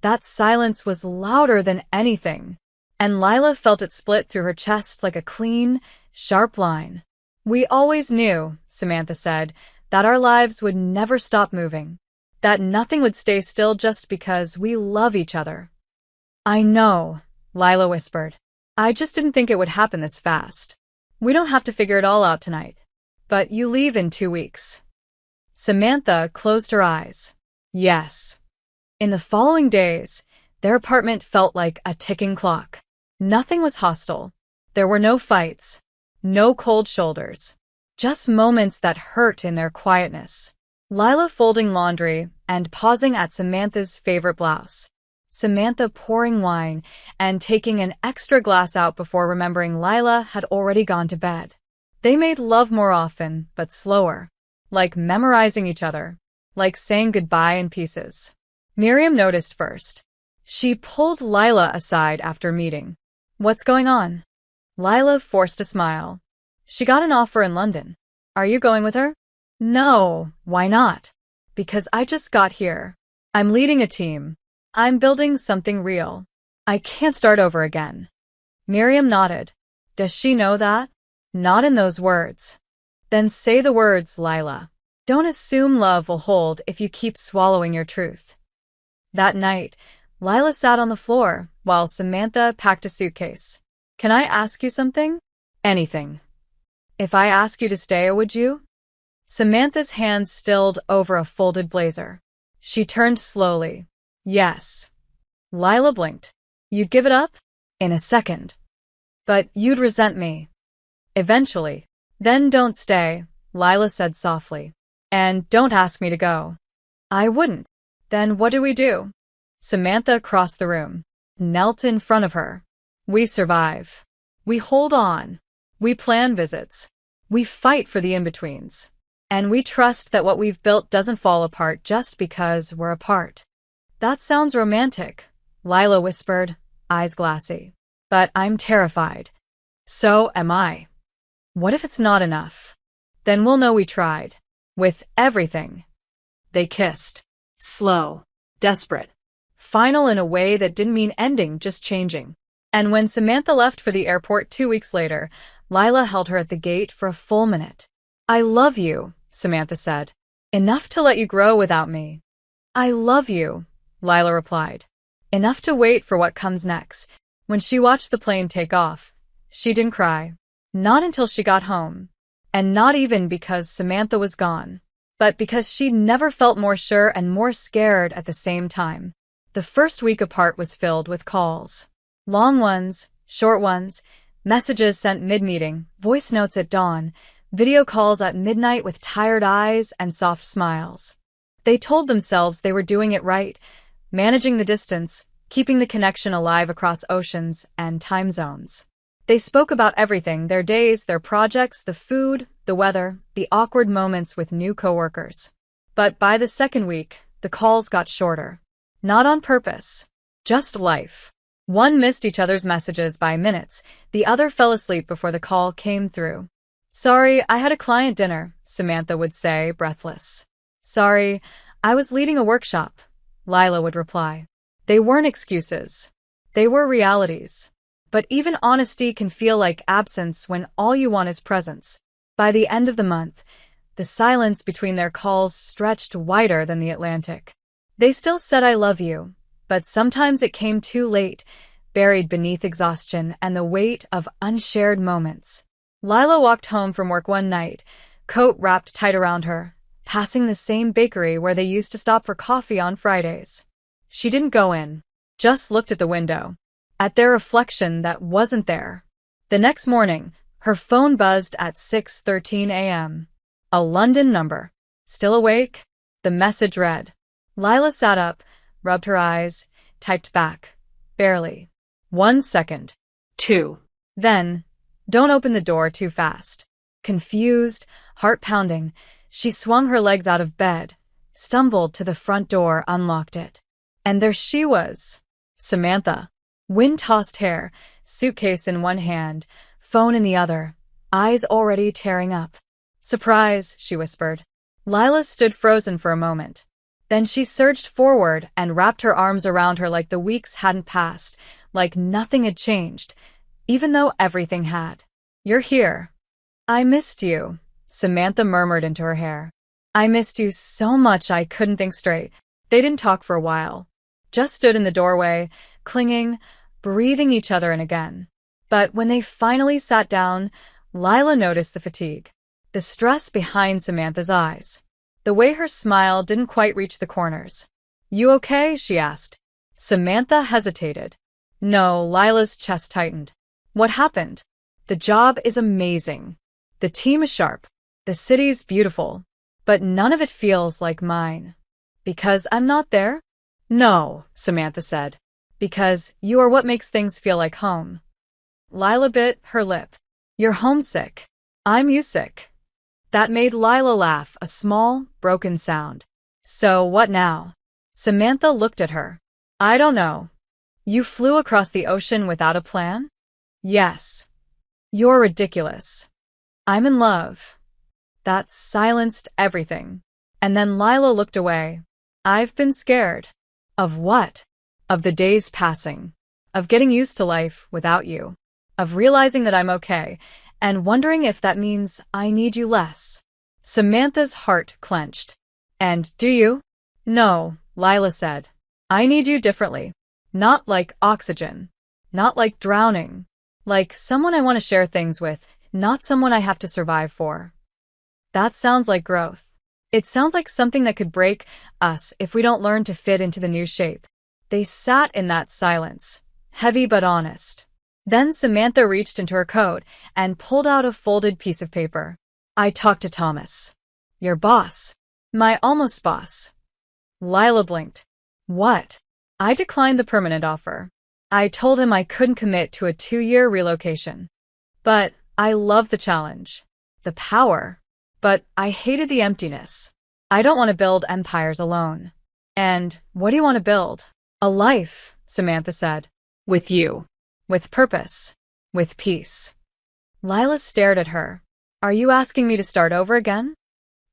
That silence was louder than anything, and Lila felt it split through her chest like a clean, sharp line. "We always knew," Samantha said, "that our lives would never stop moving. That nothing would stay still just because we love each other." "I know," Lila whispered. "I just didn't think it would happen this fast. We don't have to figure it all out tonight. But you leave in 2 weeks." Samantha closed her eyes. Yes. In the following days, their apartment felt like a ticking clock. Nothing was hostile. There were no fights, no cold shoulders, just moments that hurt in their quietness. Lila folding laundry and pausing at Samantha's favorite blouse. Samantha pouring wine and taking an extra glass out before remembering Lila had already gone to bed. They made love more often, but slower. Like memorizing each other. Like saying goodbye in pieces. Miriam noticed first. She pulled Lila aside after meeting. "What's going on?" Lila forced a smile. "She got an offer in London. Are you going with her?" "No, why not?" "Because I just got here. I'm leading a team. I'm building something real. I can't start over again." Miriam nodded. "Does she know that?" "Not in those words." "Then say the words, Lila. Don't assume love will hold if you keep swallowing your truth." That night, Lila sat on the floor while Samantha packed a suitcase. "Can I ask you something?" "Anything." "If I ask you to stay, would you?" Samantha's hands stilled over a folded blazer. She turned slowly. "Yes." Lila blinked. "You'd give it up?" "In a second." "But you'd resent me." "Eventually." "Then don't stay," Lila said softly. "And don't ask me to go." "I wouldn't." "Then what do we do?" Samantha crossed the room, knelt in front of her. "We survive. We hold on. We plan visits. We fight for the in-betweens. And we trust that what we've built doesn't fall apart just because we're apart. That sounds romantic, Lila whispered, eyes glassy. But I'm terrified. So am I. What if it's not enough? Then we'll know we tried. With everything. They kissed. Slow. Desperate. Final in a way that didn't mean ending, just changing. And when Samantha left for the airport 2 weeks later, Lila held her at the gate for a full minute. I love you, Samantha said. Enough to let you grow without me. I love you, Lila replied. Enough to wait for what comes next. When she watched the plane take off, she didn't cry. Not until she got home. And not even because Samantha was gone, but because she'd never felt more sure and more scared at the same time. The first week apart was filled with calls. Long ones, short ones, messages sent mid-meeting, voice notes at dawn, video calls at midnight with tired eyes and soft smiles. They told themselves they were doing it right, managing the distance, keeping the connection alive across oceans and time zones. They spoke about everything, their days, their projects, the food, the weather, the awkward moments with new coworkers. But by the second week, the calls got shorter. Not on purpose. Just life. One missed each other's messages by minutes, the other fell asleep before the call came through. Sorry, I had a client dinner, Samantha would say, breathless. Sorry, I was leading a workshop, Lila would reply. They weren't excuses. They were realities. But even honesty can feel like absence when all you want is presence. By the end of the month, the silence between their calls stretched wider than the Atlantic. They still said I love you, but sometimes it came too late, buried beneath exhaustion and the weight of unshared moments. Lila walked home from work one night, coat wrapped tight around her, passing the same bakery where they used to stop for coffee on Fridays. She didn't go in, just looked at the window. At their reflection that wasn't there. The next morning, her phone buzzed at 6:13 a.m. A London number. Still awake? The message read. Lila sat up, rubbed her eyes, typed back. Barely. 1 second. 2. Then, don't open the door too fast. Confused, heart pounding, she swung her legs out of bed, stumbled to the front door, unlocked it. And there she was. Samantha. Wind-tossed hair, suitcase in one hand, phone in the other, eyes already tearing up. Surprise, she whispered. Lila stood frozen for a moment. Then she surged forward and wrapped her arms around her like the weeks hadn't passed, like nothing had changed, even though everything had. You're here. I missed you, Samantha murmured into her hair. I missed you so much I couldn't think straight. They didn't talk for a while. Just stood in the doorway, clinging, breathing each other in again. But when they finally sat down, Lila noticed the fatigue, the stress behind Samantha's eyes. The way her smile didn't quite reach the corners. You okay? She asked. Samantha hesitated. No, Lila's chest tightened. What happened? The job is amazing. The team is sharp. The city's beautiful. But none of it feels like mine. Because I'm not there? No, Samantha said. Because you are what makes things feel like home. Lila bit her lip. You're homesick. I'm you sick. That made Lila laugh, a small, broken sound. So what now? Samantha looked at her. I don't know. You flew across the ocean without a plan? Yes. You're ridiculous. I'm in love. That silenced everything. And then Lila looked away. I've been scared. Of what? Of the days passing. Of getting used to life without you. Of realizing that I'm okay, and wondering if that means I need you less. Samantha's heart clenched. And do you? No, Lila said. I need you differently. Not like oxygen. Not like drowning. Like someone I want to share things with, not someone I have to survive for. That sounds like growth. It sounds like something that could break us if we don't learn to fit into the new shape. They sat in that silence, heavy but honest. Then Samantha reached into her coat and pulled out a folded piece of paper. I talked to Thomas. Your boss. My almost boss. Lila blinked. What? I declined the permanent offer. I told him I couldn't commit to a 2-year relocation. But I love the challenge. The power. But I hated the emptiness. I don't want to build empires alone. And what do you want to build? A life, Samantha said. With you. With purpose. With peace. Lila stared at her. Are you asking me to start over again?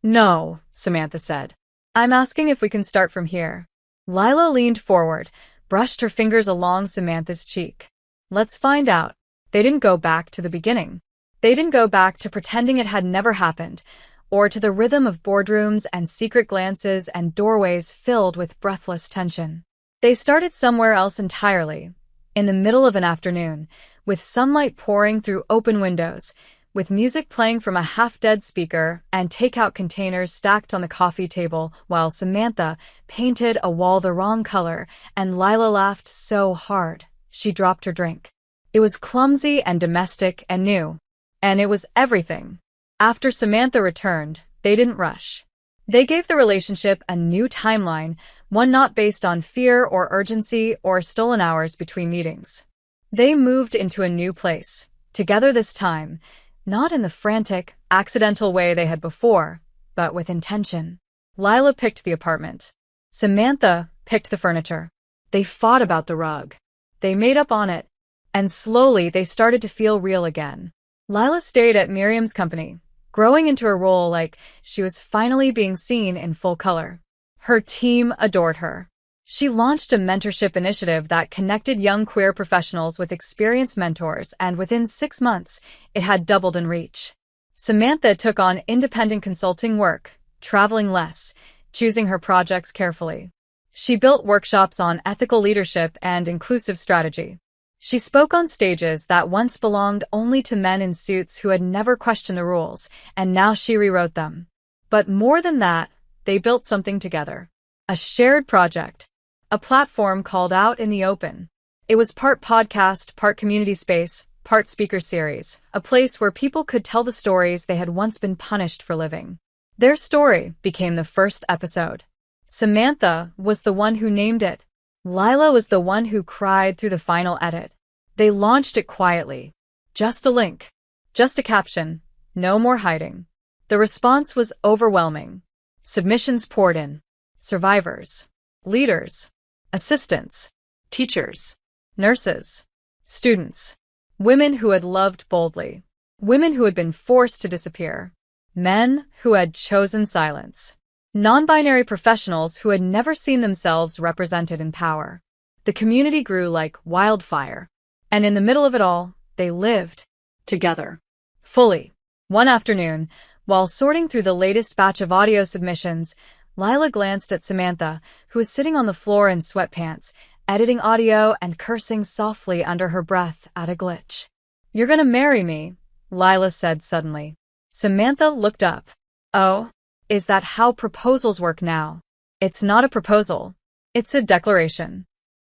No, Samantha said. I'm asking if we can start from here. Lila leaned forward, brushed her fingers along Samantha's cheek. Let's find out. They didn't go back to the beginning. They didn't go back to pretending it had never happened, or to the rhythm of boardrooms and secret glances and doorways filled with breathless tension. They started somewhere else entirely, in the middle of an afternoon, with sunlight pouring through open windows, with music playing from a half-dead speaker and takeout containers stacked on the coffee table while Samantha painted a wall the wrong color and Lila laughed so hard she dropped her drink. It was clumsy and domestic and new. And it was everything. After Samantha returned, they didn't rush. They gave the relationship a new timeline, one not based on fear or urgency or stolen hours between meetings. They moved into a new place, together this time, not in the frantic, accidental way they had before, but with intention. Lila picked the apartment. Samantha picked the furniture. They fought about the rug. They made up on it. And slowly they started to feel real again. Lila stayed at Miriam's company, growing into a role like she was finally being seen in full color. Her team adored her. She launched a mentorship initiative that connected young queer professionals with experienced mentors, and within 6 months, it had doubled in reach. Samantha took on independent consulting work, traveling less, choosing her projects carefully. She built workshops on ethical leadership and inclusive strategy. She spoke on stages that once belonged only to men in suits who had never questioned the rules, and now she rewrote them. But more than that, they built something together. A shared project. A platform called Out in the Open. It was part podcast, part community space, part speaker series, a place where people could tell the stories they had once been punished for living. Their story became the first episode. Samantha was the one who named it. Lila was the one who cried through the final edit. They launched it quietly. Just a link. Just a caption. No more hiding. The response was overwhelming. Submissions poured in. Survivors. Leaders. Assistants. Teachers. Nurses. Students. Women who had loved boldly. Women who had been forced to disappear. Men who had chosen silence. Non-binary professionals who had never seen themselves represented in power. The community grew like wildfire. And in the middle of it all, they lived. Together. Fully. One afternoon, while sorting through the latest batch of audio submissions, Lila glanced at Samantha, who was sitting on the floor in sweatpants, editing audio and cursing softly under her breath at a glitch. "You're gonna marry me," Lila said suddenly. Samantha looked up. "Oh? Is that how proposals work now?" "It's not a proposal. It's a declaration.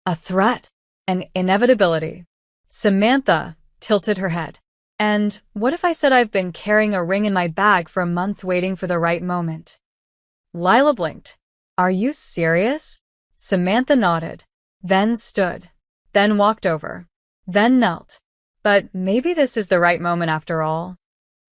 A threat. An inevitability." Samantha tilted her head. "And what if I said I've been carrying a ring in my bag for a month waiting for the right moment?" Lila blinked. "Are you serious?" Samantha nodded. Then stood. Then walked over. Then knelt. "But maybe this is the right moment after all."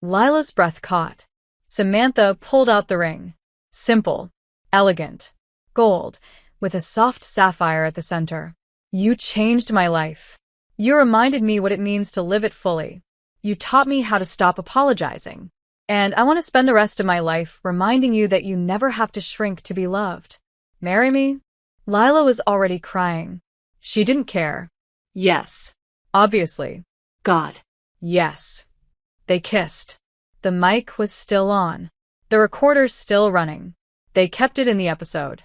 Lila's breath caught. Samantha pulled out the ring. Simple. Elegant. Gold, with a soft sapphire at the center. "You changed my life. You reminded me what it means to live it fully. You taught me how to stop apologizing. And I want to spend the rest of my life reminding you that you never have to shrink to be loved. Marry me?" Lila was already crying. She didn't care. Yes. Obviously. God. Yes. They kissed. The mic was still on. The recorder's still running. They kept it in the episode.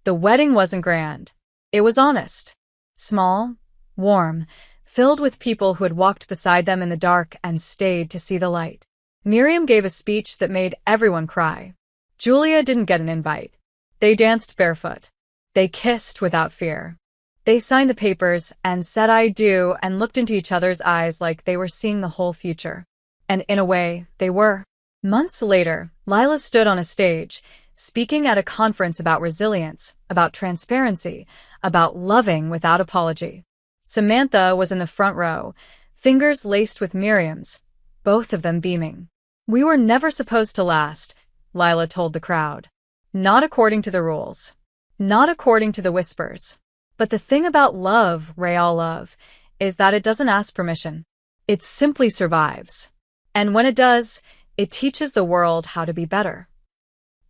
The wedding wasn't grand. It was honest. Small. Warm. Filled with people who had walked beside them in the dark and stayed to see the light. Miriam gave a speech that made everyone cry. Julia didn't get an invite. They danced barefoot. They kissed without fear. They signed the papers and said "I do" and looked into each other's eyes like they were seeing the whole future. And in a way, they were. Months later, Lila stood on a stage, speaking at a conference about resilience, about transparency, about loving without apology. Samantha was in the front row, fingers laced with Miriam's, both of them beaming. We were never supposed to last, Lila told the crowd. Not according to the rules. Not according to the whispers. But the thing about love, real love, is that it doesn't ask permission. It simply survives. And when it does, it teaches the world how to be better.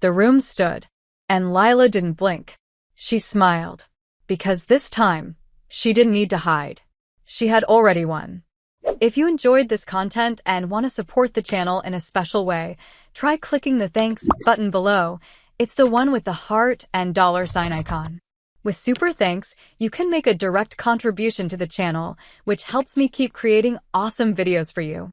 The room stood, and Lila didn't blink. She smiled. Because this time, she didn't need to hide. She had already won. If you enjoyed this content and want to support the channel in a special way, try clicking the thanks button below. It's the one with the heart and $sign icon. With super thanks, you can make a direct contribution to the channel, which helps me keep creating awesome videos for you.